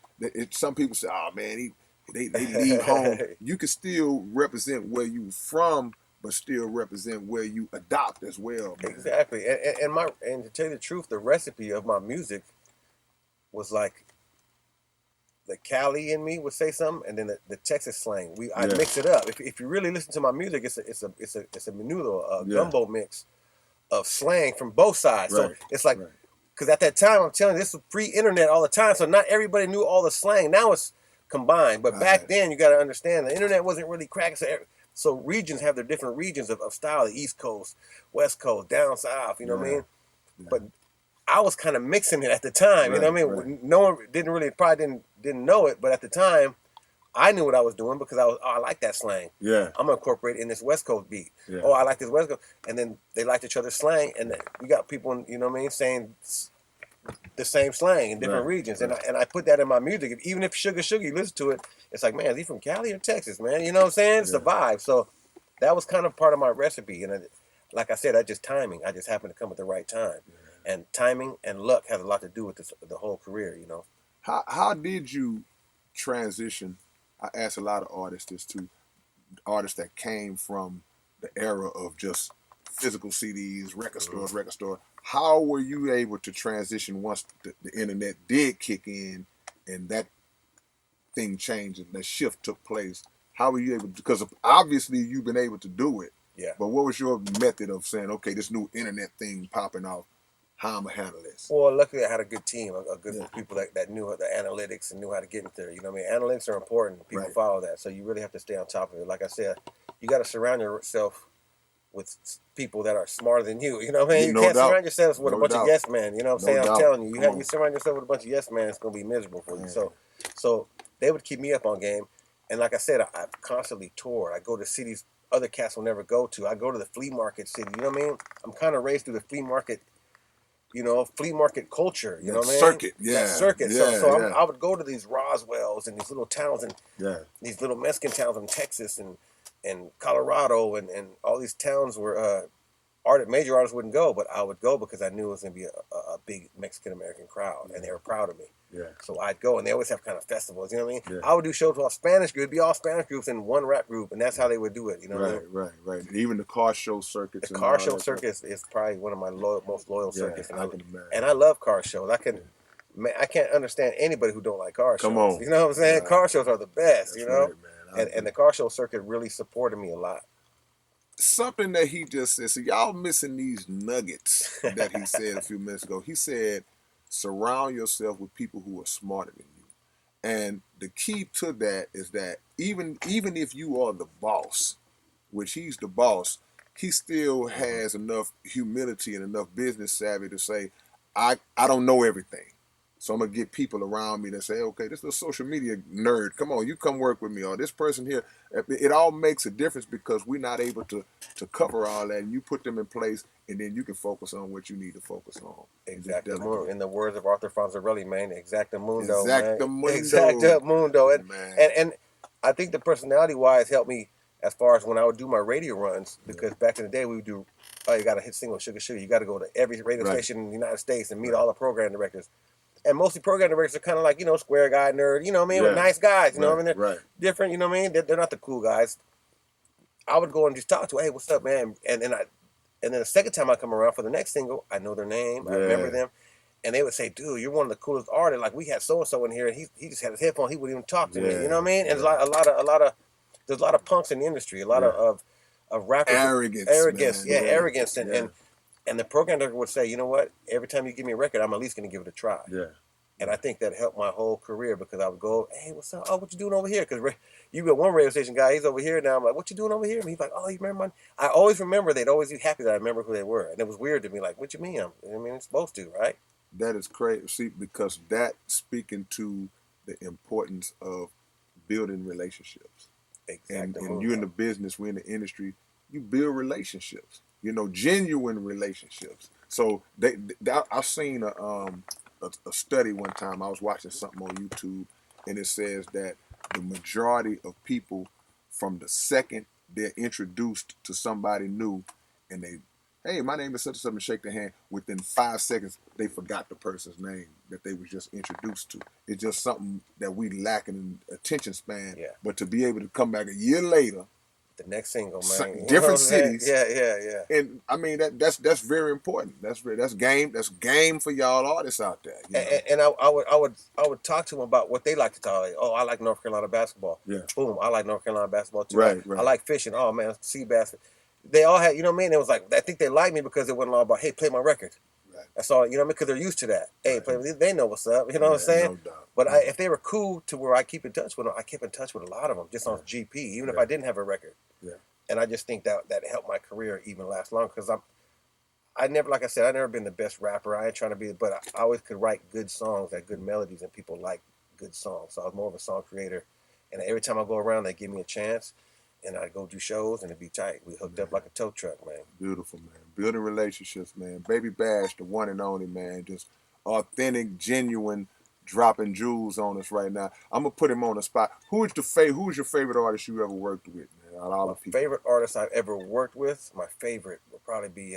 Some people say, "Oh man, they leave home." You can still represent where you from, but still represent where you adopt as well, man. Exactly. And to tell you the truth, the recipe of my music was like the Cali in me would say something, and then the Texas slang. I mix it up. If you really listen to my music, it's a menudo, gumbo mix of slang from both sides. So it's like, because at that time, I'm telling you, this was pre-internet all the time, so not everybody knew all the slang. Now it's combined, but back then you got to understand the internet wasn't really cracking. So regions have their different regions of style: the East Coast, West Coast, down south. You know what I mean? But I was kind of mixing it at the time. You know what I mean? No one probably didn't know it, but at the time, I knew what I was doing because I like that slang. Yeah. I'm gonna incorporate it in this West Coast beat. Yeah. Oh, I like this West Coast, and then they liked each other's slang, and we got people, you know what I mean, saying the same slang in different regions, and I put that in my music. Even if Sugar you listen to it, it's like, man, is he from Cali or Texas, man? You know what I'm saying? It's the vibe. So that was kind of part of my recipe, and like I said, that's just timing. I just happened to come at the right time, and timing and luck has a lot to do with the whole career, you know. How did you transition? I asked a lot of artists this too, artists that came from the era of just physical CDs, record store. How were you able to transition once the internet did kick in and that thing changed and that shift took place? How were you able to, because obviously you've been able to do it. Yeah. But what was your method of saying, okay, this new internet thing popping off? how I'm gonna handle this. Well, luckily I had a good team, a good group of people that knew the analytics and knew how to get into there. You know what I mean? Analytics are important. People follow that. So you really have to stay on top of it. Like I said, you got to surround yourself with people that are smarter than you. You know what I mean? You can't surround yourself with a bunch of yes men. You know what I'm saying? I'm telling you, you surround yourself with a bunch of yes men, it's gonna be miserable for you. So they would keep me up on game, and like I said, I constantly tour. I go to cities other cats will never go to. I go to the flea market city. You know what I mean? I'm kind of raised through the flea market. Flea market culture. You know what I mean? Circuit, That circuit. I would go to these Roswells and these little towns and these little Mexican towns in Texas and Colorado and all these towns where major artists wouldn't go, but I would go because I knew it was going to be a big Mexican American crowd, and they were proud of me. Yeah. So I'd go, and they always have kind of festivals. You know what I mean? Yeah. I would do shows with all Spanish groups, it'd be all Spanish groups and one rap group, and that's how they would do it. You know what I mean? Right. Even the car show circuits. The car show circuit is probably one of my most loyal circuits, I can imagine. and I love car shows. I can't understand anybody who don't like car shows. Come on. You know what I'm saying? Car shows are the best. That's you know, right, man. And the car show circuit really supported me a lot. Something that he just said. So y'all missing these nuggets that he said a few minutes ago. He said, surround yourself with people who are smarter than you. And the key to that is that even if you are the boss, which he's the boss, he still has enough humility and enough business savvy to say, I don't know everything. So I'm going to get people around me that say, okay, this is a social media nerd. Come on, you come work with me. Or this person here. It all makes a difference because we're not able to cover all that. And you put them in place, and then you can focus on what you need to focus on. Exactly. In the words of Arthur Fonzarelli, man, exactamundo. Exactamundo. And I think the personality-wise helped me as far as when I would do my radio runs, because back in the day we would do, you got to hit single Sugar Sugar. You got to go to every radio station in the United States and meet all the program directors. And mostly program directors are kind of like, square guy nerd, you know what I mean? With nice guys, you know what I mean? They're different, you know what I mean? They're not the cool guys. I would go and just talk to, hey, what's up, man? And then the second time I come around for the next single, I know their name, I remember them. And they would say, dude, you're one of the coolest artists. Like, we had so-and-so in here, and he just had his headphone, he wouldn't even talk to me, you know what I mean? And there's a lot of punks in the industry, a lot of rappers. Arrogance. And the program director would say, you know what? Every time you give me a record, I'm at least going to give it a try. Yeah. And I think that helped my whole career because I would go, hey, what's up? Oh, what you doing over here? Because you got one radio station guy, he's over here now. I'm like, what you doing over here? And he's like, oh, you remember I always remember they'd always be happy that I remember who they were. And it was weird to me, like, what you mean? It's supposed to, right? That is crazy. See, because that speaking to the importance of building relationships. Exactly. And you're in the business, we're in the industry, you build relationships. Genuine relationships. So I've seen a study one time. I was watching something on YouTube, and it says that the majority of people, from the second they're introduced to somebody new, and they, hey, my name is such and such, and shake their hand, within 5 seconds they forgot the person's name that they were just introduced to. It's just something that we lack in attention span. Yeah. But to be able to come back a year later. The next single, man. Different cities. Yeah. And that's very important. That's game for y'all artists out there. And I would talk to them about what they like to talk. Like, oh, I like North Carolina basketball. Yeah. Boom, I like North Carolina basketball too. Right. I like fishing. Oh man, sea bass. They all had, you know what I mean? It was like, I think they liked me because it wasn't all about, hey, play my record. Right. That's all, you know what I mean? Because they're used to that. Hey, they know what's up. You know what I'm saying? No doubt. But if they were cool to where I keep in touch with them, I kept in touch with a lot of them just on GP, even if I didn't have a record. Yeah. And I just think that helped my career even last long because I've never been the best rapper. I ain't trying to be, but I always could write good songs, had good melodies, and people like good songs. So I was more of a song creator. And every time I go around, they give me a chance. And I go do shows, and it'd be tight. We hooked up like a tow truck, man. Beautiful, man. Building relationships, man. Baby Bash, the one and only, man. Just authentic, genuine, dropping jewels on us right now. I'm going to put him on the spot. Who's your favorite artist you ever worked with, man? Out of all the people. Favorite artist I've ever worked with? My favorite would probably be...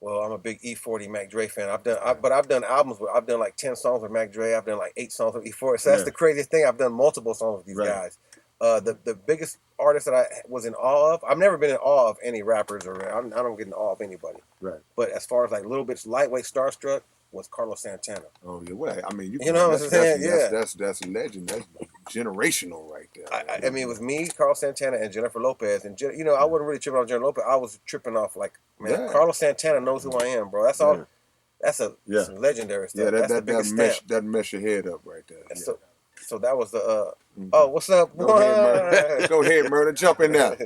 Well, I'm a big E40 Mac Dre fan. I've done albums I've done like 10 songs with Mac Dre. I've done like 8 songs with E40. So that's the craziest thing. I've done multiple songs with these guys. The biggest artist that I was in awe of, I've never been in awe of any rappers or I don't get in awe of anybody. Right. But as far as like little bits lightweight starstruck was Carlos Santana. Oh yeah, well, I mean, you know what I'm saying? That's a legend. generational right there. I mean, it was me, Carlos Santana, and Jennifer Lopez. And you know, I wasn't really tripping off Jennifer Lopez. I was tripping off like, man, Carlos Santana knows who I am, bro. That's all. That's some legendary stuff. Yeah, That's the biggest stamp. that mess your head up right there. Yeah. So that was the. Oh, what's up? Go ahead, Murder. Go ahead, Murder. Jump in there.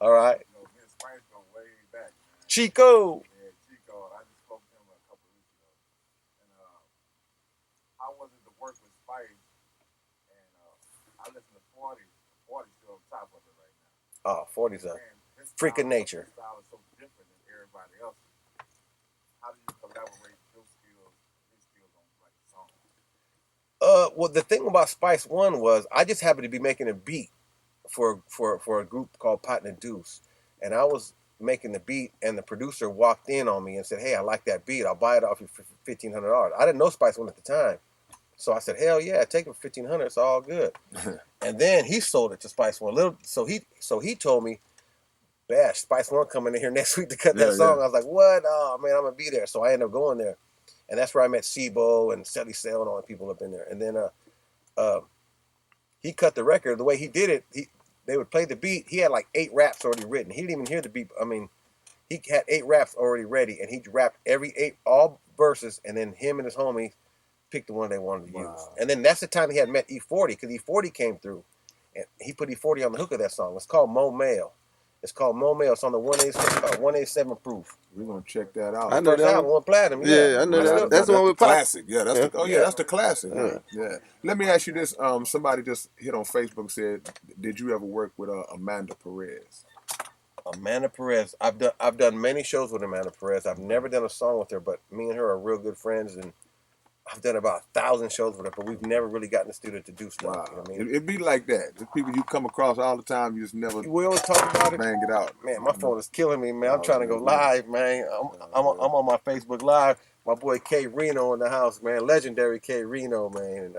All right. You know, me and Spice go way back, man. Chico. Yeah, Chico. I just spoke to him a couple weeks ago. And how was it to work with Spice? And I listen to 40. 40's still on top of it right now. Oh, 40's a freak of nature. His style is so different than everybody else's. How do you collaborate your skills, his skills on like a song? Well, the thing about Spice One was I just happened to be making a beat for a group called Pot and Deuce, and I was making the beat, and the producer walked in on me and said, "Hey, I like that beat. I'll buy it off you for $1,500." I didn't know Spice One at the time, so I said, "Hell yeah, take it for $1,500. It's all good." And then he sold it to Spice One. So he told me, "Bash, Spice One coming in here next week to cut that song." I was like, "What? Oh man, I'm gonna be there." So I ended up going there. And that's where I met Sibo and Shelly Sale and all the people up in there. And then he cut the record. The way he did it, they would play the beat. He had like 8 raps already written. He didn't even hear the beat. I mean, he had 8 raps already ready, and he rapped all verses, and then him and his homies picked the one they wanted to use. And then that's the time he had met E40, because E40 came through, and he put E40 on the hook of that song. It's called Mo Mail. It's called Mo Mail. It's on the 187 proof. We're gonna check that out. I know First that album, one. platinum. Yeah, I know that. That's the one with Pop. Classic. Yeah, that's that's the classic. Yeah. Let me ask you this. Somebody just hit on Facebook and said, did you ever work with Amanda Perez? Amanda Perez. I've done many shows with Amanda Perez. I've never done a song with her, but me and her are real good friends, and I've done about 1,000 shows with her, but we've never really gotten the studio to do stuff. Wow. You know what I mean? It'd be like that. The people you come across all the time, you just never We always talk about it. bang it out. Man, my phone is killing me, man. I'm trying to go live, man. I'm on my Facebook Live. My boy K-Rino in the house, man. Legendary K-Rino, man.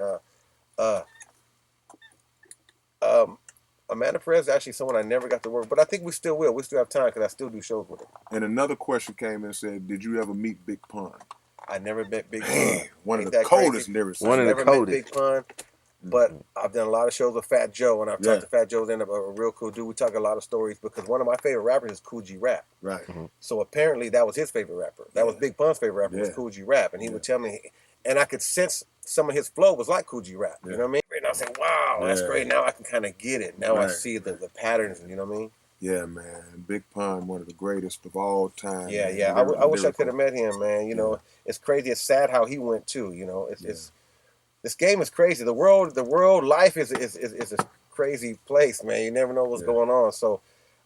Amanda Perez is actually someone I never got to work with, but I think we still will. We still have time because I still do shows with her. And another question came in and said, did you ever meet Big Pun? I never met Big Pun. One of the coldest lyricists. One of the never coldest. met Big Pun, but I've done a lot of shows with Fat Joe, and I've talked to Fat Joe. Then a real cool dude. We talk a lot of stories because one of my favorite rappers is Cool G Rap. Right. So apparently that was his favorite rapper. That was Big Pun's favorite rapper was Cool G Rap, and he would tell me, and I could sense some of his flow was like Cool G Rap. You know what I mean? And I was like, wow, that's great. Now I can kind of get it. Now I see the patterns. You know what I mean? Yeah, man. Big Pun, one of the greatest of all time. Yeah, man. yeah. I wish I could have met him, man. You know, it's crazy. It's sad how he went too. You know, it's this game is crazy. The world, life is a crazy place, man. You never know what's going on. So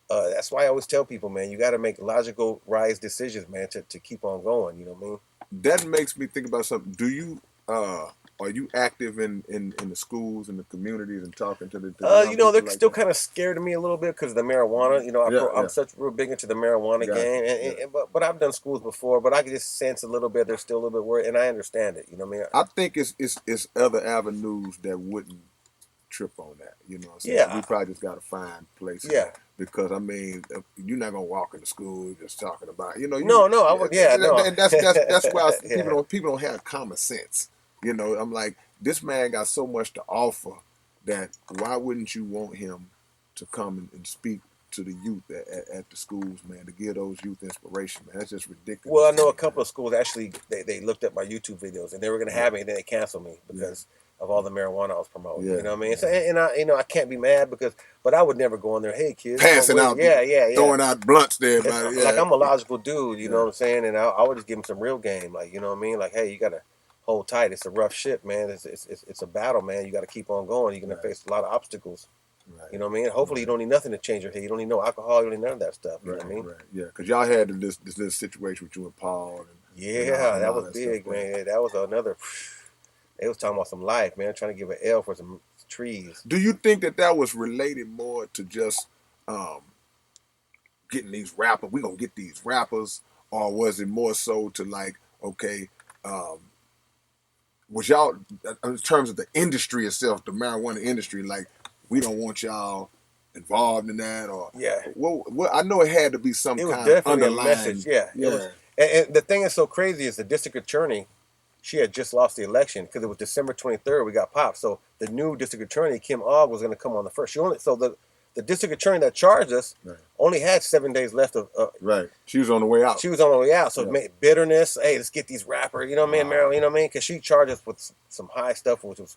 that's why I always tell people, man, you got to make logical, wise decisions, man, to keep on going. You know what I mean? That makes me think about something. Do you are you active in the schools and the communities and talking to the you know, they're still kind of scared of me a little bit because of the marijuana. You know, I'm such real big into the marijuana game, but I've done schools before. But I can just sense a little bit. They're still a little bit worried, and I understand it. You know what I mean? I think it's other avenues that wouldn't trip on that. You know what I'm saying? Yeah. We probably just got to find places. Yeah. Because I mean, you're not gonna walk into school just talking about, you know. I would. Yeah, no. And that's why people don't have common sense. You know, I'm like, this man got so much to offer that why wouldn't you want him to come and speak to the youth at the schools, man, to give those youth inspiration, man? That's just ridiculous. Well, I know a couple of schools actually they looked at my YouTube videos and they were gonna have me, and then they canceled me because of all the marijuana I was promoting. You know what I mean? So, and I can't be mad but I would never go in there, hey kids, passing out, throwing out blunts there, man. Like I'm a logical dude, you know what I'm saying? And I would just give him some real game, like, you know what I mean? Like, hey, you gotta hold tight. It's a rough shit, man. It's a battle, man. You got to keep on going. You're gonna face a lot of obstacles. Right. You know what I mean? Hopefully you don't need nothing to change your head. You don't need no alcohol. You don't need none of that stuff. You know what I mean? Right. Yeah, because y'all had this little situation with you and Paul. That was big, man. That was another. They was talking about some life, man. Trying to give an L for some trees. Do you think that was related more to just getting these rappers? We gonna get these rappers, or was it more so to like, okay, was y'all in terms of the industry itself, the marijuana industry, like we don't want y'all involved in that, or well, I know it had to be some kind of underlying a message. Yeah. It was, and the thing is so crazy is the district attorney she had just lost the election because it was December 23rd. We got popped. So the new district attorney, Kim Ogg, was going to come on the first. The district attorney that charged us only had 7 days left of. Right. She was on the way out. She was on the way out. So it made bitterness. Hey, let's get these rappers. You know what I mean, Maryland? You know what I mean? Because she charged us with some high stuff, which was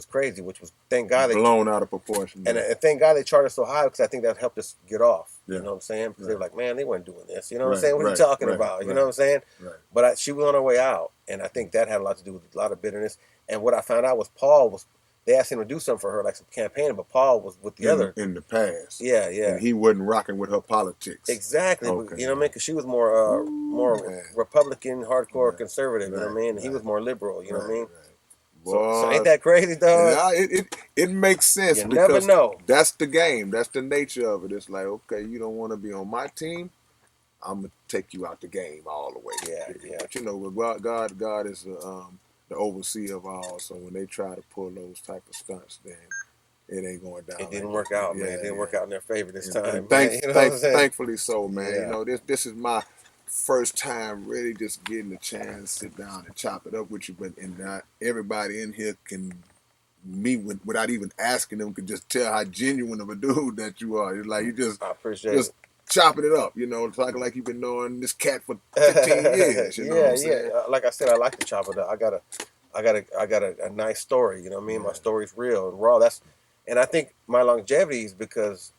crazy. Which was thank God blown out of proportion. And thank God they charged us so high because I think that helped us get off. You know what I'm saying? Because they were like, man, they weren't doing this. You know what I'm saying? What are you talking about? You know what I'm saying? But she was on her way out, and I think that had a lot to do with a lot of bitterness. And what I found out was they asked him to do something for her, like some campaigning, but Paul was with the other in the past. Yeah, yeah. And he wasn't rocking with her politics. Exactly. Okay. But, you know what I mean? Because she was more Republican, hardcore conservative. You know what I mean? He was more liberal. You know what I mean? So ain't that crazy, dog? Yeah, it makes sense. You never know. That's the game. That's the nature of it. It's like, okay, you don't want to be on my team, I'm gonna take you out the game all the way. Yeah, yeah. But you know, God is the overseer of all. So when they try to pull those type of stunts, then it ain't going down. It didn't work out, man. It didn't work out in their favor this time. Thankfully so, man. Yeah. You know, this is my first time really just getting a chance to sit down and chop it up with you, but not everybody in here can meet without even asking them, could just tell how genuine of a dude that you are. It's like you just I appreciate it. Chopping it up, you know, it's like you've been knowing this cat for 15 years. You know what I'm saying? Like I said, I like to chop it up. I got a nice story. You know what I mean? My story's real and raw. And I think my longevity is because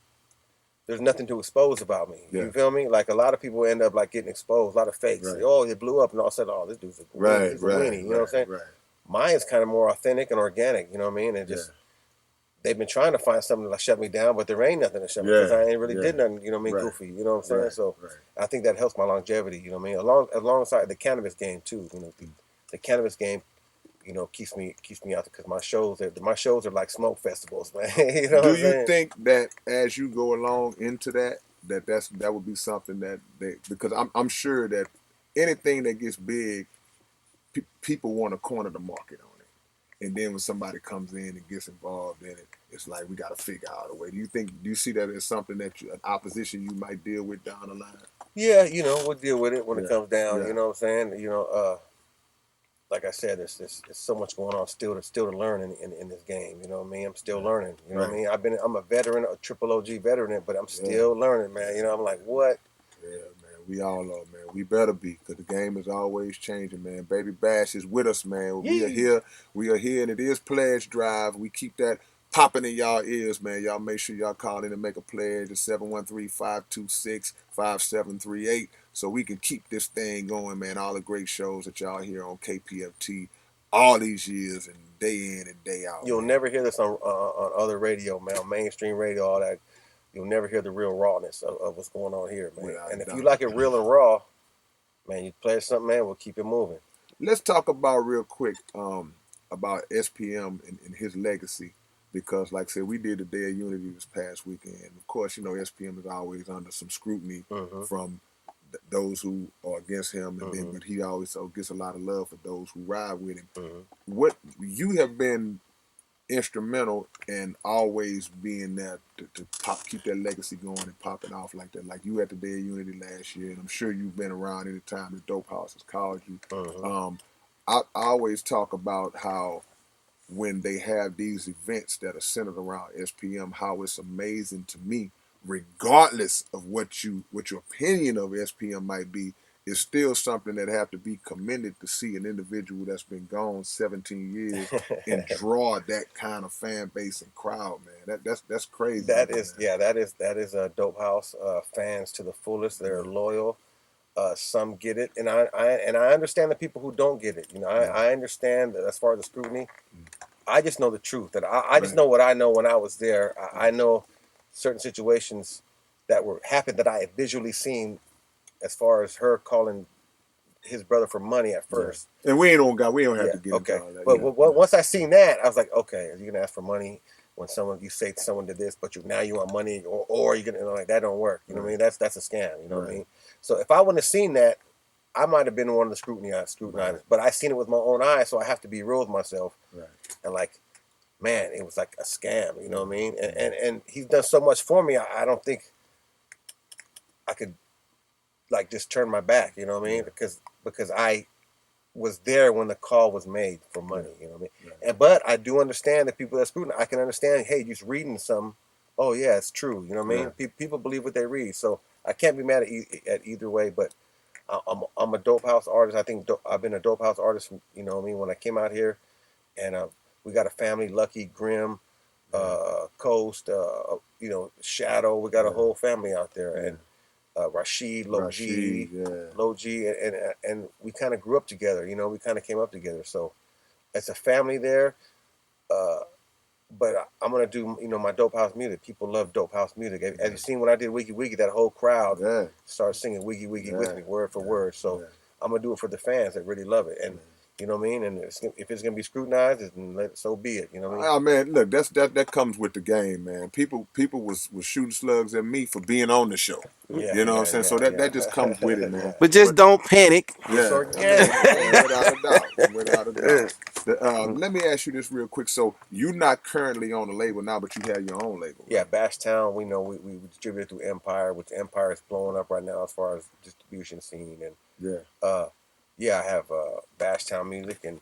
there's nothing to expose about me. You feel me? Like a lot of people end up like getting exposed. A lot of fakes. Right. Oh, it blew up, and all of a sudden, oh, this dude's a weenie. You know what I'm saying? Right. Mine's kind of more authentic and organic. You know what I mean? And just. They've been trying to find something to shut me down, but there ain't nothing to shut me because I ain't really did nothing, you know what I mean, goofy, you know what I'm saying? So I think that helps my longevity, you know what I mean? Alongside the cannabis game too, you know, the cannabis game, you know, keeps me out because my shows are like smoke festivals, man. You know Do you think that as you go along into that would be something that because I'm sure that anything that gets big, people want to corner the market on it. And then when somebody comes in and gets involved in it, it's like we got to figure out a way. Do you see that as something that an opposition you might deal with down the line? Yeah, you know, we'll deal with it when it comes down. You know what I'm saying? You know, like I said, there's so much going on still to learn in this game. You know what I mean? I'm still learning. You know what I mean? I'm a veteran, a triple OG veteran, but I'm still learning, man. You know, I'm like, what? Yeah, man. We all are, man. We better be, because the game is always changing, man. Baby Bash is with us, man. We are here, and it is Pledge Drive. We keep that popping in y'all ears, man. Y'all make sure y'all call in and make a pledge at 713-526-5738 so we can keep this thing going, man. All the great shows that y'all hear on KPFT all these years and day in and day out. You'll never hear this on other radio, man, on mainstream radio, all that. You'll never hear the real rawness of what's going on here, man. And if you like it real and raw, man, you play something, man, we'll keep it moving. Let's talk about real quick about SPM and his legacy, because like I said, we did the Day of Unity this past weekend. Of course, you know, SPM is always under some scrutiny from those who are against him, and then, but he always gets a lot of love for those who ride with him. What you have been instrumental in always being there to keep that legacy going and popping off like that. Like you at the Day of Unity last year, and I'm sure you've been around any time the Dope House has called you. I always talk about how when they have these events that are centered around SPM, how it's amazing to me, regardless of what your opinion of SPM might be, it's still something that have to be commended to see an individual that's been gone 17 years and draw that kind of fan base and crowd, man. That's crazy. That is a Dope House fans to the fullest. They're loyal. Some get it, and I understand the people who don't get it. You know, I understand that as far as the scrutiny. I just know the truth. That I just know what I know when I was there. I know certain situations that happened that I had visually seen. As far as her calling his brother for money at first, and we don't have to get into all that. But once I seen that, I was like, okay, are you gonna ask for money when you say someone did this, but now you want money, or you're gonna like that don't work. You know what I mean? That's a scam. You know what I mean? So if I wouldn't have seen that, I might have been one of the scrutinizers. But I seen it with my own eyes, so I have to be real with myself. And like, man, it was like a scam. You know what I mean? And he's done so much for me. I don't think I could. Like just turn my back, you know what I mean? Because I was there when the call was made for money. You know what I mean? Yeah. But I do understand that people that scrutinize. I can understand. Hey, just reading something. Oh yeah, it's true. You know what I mean? People believe what they read, so I can't be mad at either way. But I'm a dope house artist. I think I've been a dope house artist. You know what I mean? When I came out here, and we got a family, Lucky, Grim, Coast, you know, Shadow. We got a whole family out there, and Rashid, Low G, and we kind of grew up together. You know, we kind of came up together. So it's a family there. Uh, but I'm gonna do, you know, my dope house music. People love dope house music. As you seen when I did Wiggy Wiggy, that whole crowd started singing Wiggy Wiggy with me, word for word. So I'm gonna do it for the fans that really love it, and you know what I mean. And if it's gonna be scrutinized, then so be it. You know what I mean? Oh man, look, that comes with the game, man. People was shooting slugs at me for being on the show. Yeah, You know what I'm saying? So that just comes with it, man. But just don't panic. It's Yeah, organic. without a doubt, without a doubt. Let me ask you this real quick. So you're not currently on the label now, but you have your own label. Right? Yeah, Bashtown. We know we distribute it through Empire, which Empire is blowing up right now as far as distribution scene. And yeah, I have Bashtown Music, and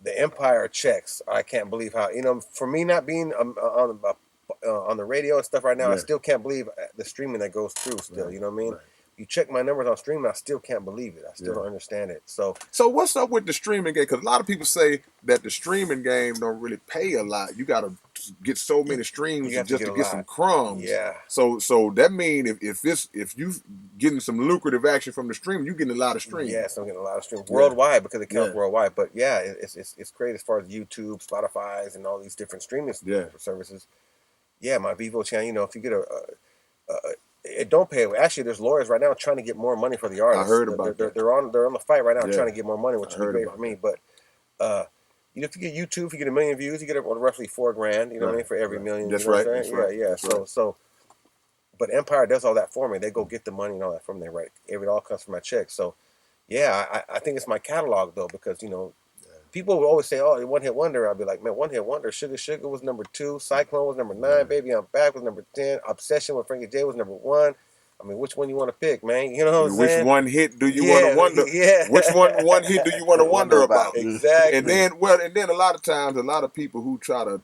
the Empire checks. I can't believe how, you know, for me not being on the radio and stuff right now, I still can't believe the streaming that goes through. Still, you know what I mean? Right. You check my numbers on streaming, I still can't believe it. I still don't understand it. So what's up with the streaming game? Because a lot of people say that the streaming game don't really pay a lot. You got to get so many streams just to get some crumbs. Yeah. So that means if you getting some lucrative action from the stream, you getting a lot of streams. Yes, I'm getting a lot of streams worldwide because it counts worldwide. But yeah, it's great as far as YouTube, Spotify's, and all these different streaming services. Yeah, my Vivo channel. You know, if you get it don't pay. Actually, there's lawyers right now trying to get more money for the artists. I heard about that. They're on the fight right now trying to get more money, which would be great for me. But you know, if you get YouTube, if you get 1 million views, you get roughly $4,000. You know what I mean, for every million. That's you know right. What I'm That's saying? right. Yeah. So, but Empire does all that for me. They go get the money and all that from there. Right. It all comes from my check. So, yeah, I think it's my catalog though, because you know. People would always say, "Oh, one hit wonder." I'd be like, "Man, one hit wonder." Sugar was number 2. Cyclone was number 9. Baby, I'm Back was number 10. Obsession with Frankie J was number 1. I mean, which one you want to pick, man? You know what I'm saying? Which one hit do you want to wonder? Yeah. Which one hit do you want to wonder about? Exactly. And then a lot of times, a lot of people who try to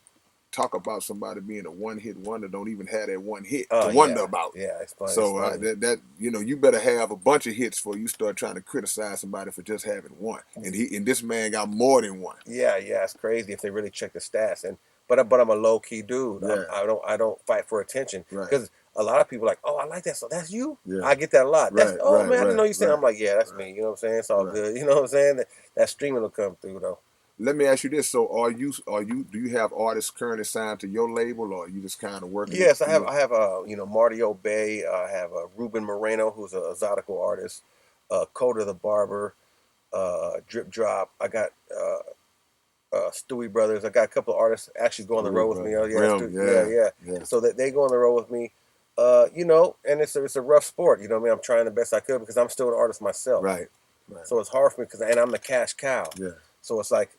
talk about somebody being a one-hit wonder don't even have that one hit to wonder about. Yeah, it's funny. So that you know, you better have a bunch of hits before you start trying to criticize somebody for just having one. And this man got more than one. Yeah, it's crazy if they really check the stats. But I'm a low key dude. Yeah. I don't fight for attention because a lot of people are like, "Oh, I like that. So that's you." Yeah. I get that a lot. That's man, I didn't know you said. Right. I'm like, yeah, that's me. You know what I'm saying? It's all good. You know what I'm saying? That streaming will come through though. Let me ask you this: so, do you have artists currently signed to your label, or are you just kind of working? Yes, I have you know, Marty Obey. I have Ruben Moreno, who's a exotical artist. Coda the Barber, Drip Drop. I got Stewie Brothers. I got a couple of artists actually go on the road with me. Oh yeah. So that they go on the road with me. You know, and it's a rough sport. You know what I mean? I'm trying the best I could because I'm still an artist myself. Right. So it's hard for me and I'm the cash cow. Yeah. So it's like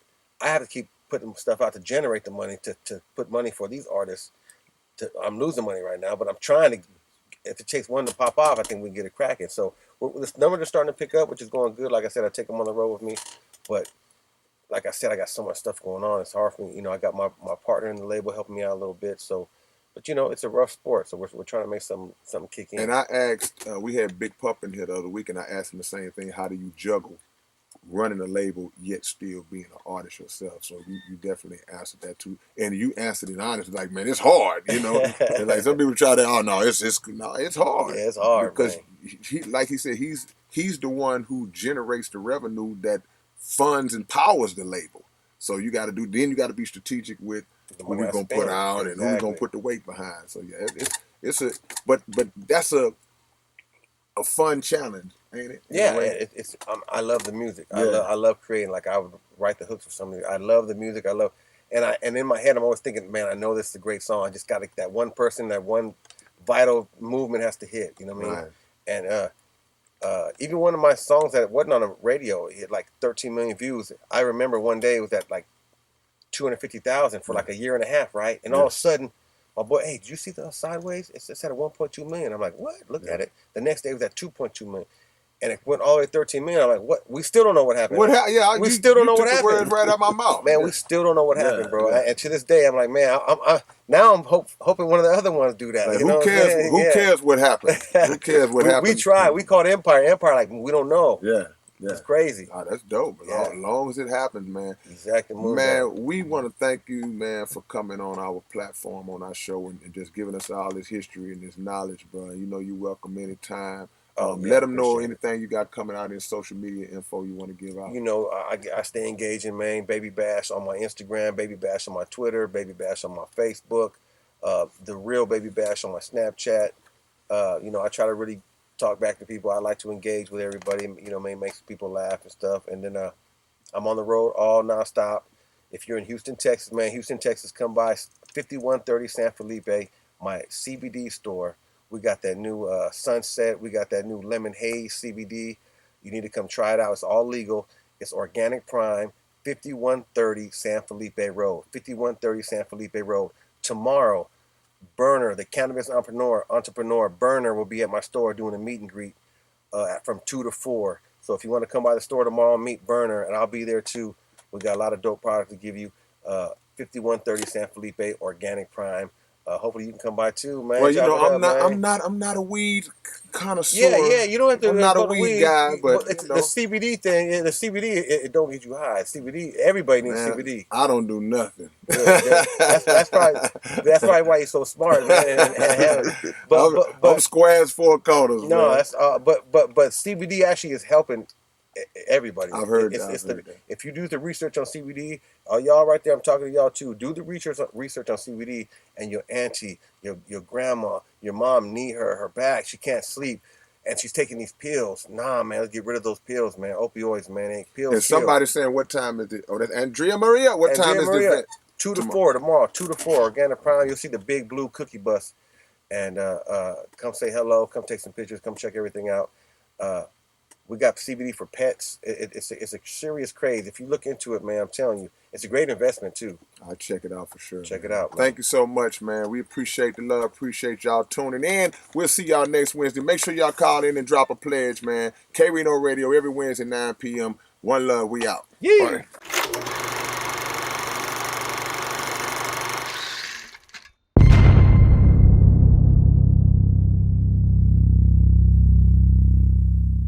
I have to keep putting stuff out to generate the money to put money for these artists. I'm losing money right now, but I'm trying to. If it takes one to pop off, I think we can get it cracking. So this number is starting to pick up, which is going good. Like I said, I take them on the road with me, but like I said, I got so much stuff going on. It's hard for me. You know, I got my partner in the label helping me out a little bit. So, but you know, it's a rough sport. So we're trying to make something kick in. And I asked, we had Big Pup in here the other week, and I asked him the same thing. How do you juggle running a label yet still being an artist yourself? So you definitely answered that too, and you answered it honestly. Like, man, it's hard, you know. And like some people try to, oh no, it's hard. Yeah, it's hard because he, like he said, he's the one who generates the revenue that funds and powers the label. So you got to be strategic with who we're gonna put out and who we're gonna put the weight behind. So yeah, but that's a fun challenge, ain't it? Yeah, I love the music. Yeah. I love creating. Like I would write the hooks for something. I love the music. And in my head I'm always thinking, man, I know this is a great song. I just got that one person, that one vital movement has to hit. You know what I mean? Right. And even one of my songs that wasn't on the radio, it had like 13 million views. I remember one day it was at like 250,000 for like a year and a half, right? And all of a sudden, my boy, hey, did you see the Sideways? It's at 1.2 million. I'm like, what? Look at it. The next day it was at 2.2 million. and it went all the way to 13 million. I'm like, what? We still don't know what happened. Yeah, we still don't know what happened. Words right out my mouth, man. We still don't know what happened, bro. And to this day, I'm like, man, now I'm hoping one of the other ones do that. Like, you know who cares? Who cares what happened? Who cares what happened? We tried. We called Empire, like we don't know. Yeah. It's crazy. Oh, that's dope. As long as it happens, man. Exactly. Man, we want to thank you, man, for coming on our platform, on our show, and just giving us all this history and this knowledge, bro. You know you're welcome anytime. Let them know anything you got coming out in social media info you want to give out. You know, I stay engaging, man. Baby Bash on my Instagram, Baby Bash on my Twitter, Baby Bash on my Facebook, the real Baby Bash on my Snapchat. You know, I try to really talk back to people. I like to engage with everybody. You know, makes people laugh and stuff. And then I'm on the road all nonstop. If you're in Houston, Texas, man, Houston, Texas, come by 5130 San Felipe, my CBD store. We got that new Sunset. We got that new Lemon Haze CBD. You need to come try it out. It's all legal. It's Organic Prime, 5130 San Felipe Road. 5130 San Felipe Road. Tomorrow, Burner, the cannabis entrepreneur Burner, will be at my store doing a meet and greet from 2 to 4. So if you want to come by the store tomorrow, meet Burner, and I'll be there too. We got a lot of dope products to give you. 5130 San Felipe, Organic Prime. Hopefully you can come by too, man. Well, you know, I'm not a weed connoisseur. Yeah, you don't have to. I'm not a weed guy, but it's the CBD thing. The CBD, it don't get you high. CBD, everybody needs CBD. I don't do nothing. That's probably why you're so smart, man. I'm squares 4 quarters. No, man. that's but CBD actually is helping everybody. I've heard that. If you do the research on CBD, y'all right there, I'm talking to y'all too. Do the research on CBD, and your auntie, your grandma, your mom need her back. She can't sleep, and she's taking these pills. Nah, man, let's get rid of those pills, man. Opioids, man. Pills. And somebody saying, what time is it? Oh, that's Andrea Maria. What time is this event? 2 to 4 tomorrow. 2 to 4. Organic Prime. You'll see the big blue cookie bus, and come say hello. Come take some pictures. Come check everything out. We got CBD for pets. It's a serious craze. If you look into it, man, I'm telling you, it's a great investment too. I'll check it out for sure. Check it out, man. Thank you so much, man. We appreciate the love. Appreciate y'all tuning in. We'll see y'all next Wednesday. Make sure y'all call in and drop a pledge, man. K-Rino Radio every Wednesday, 9 p.m. One love. We out. Yeah.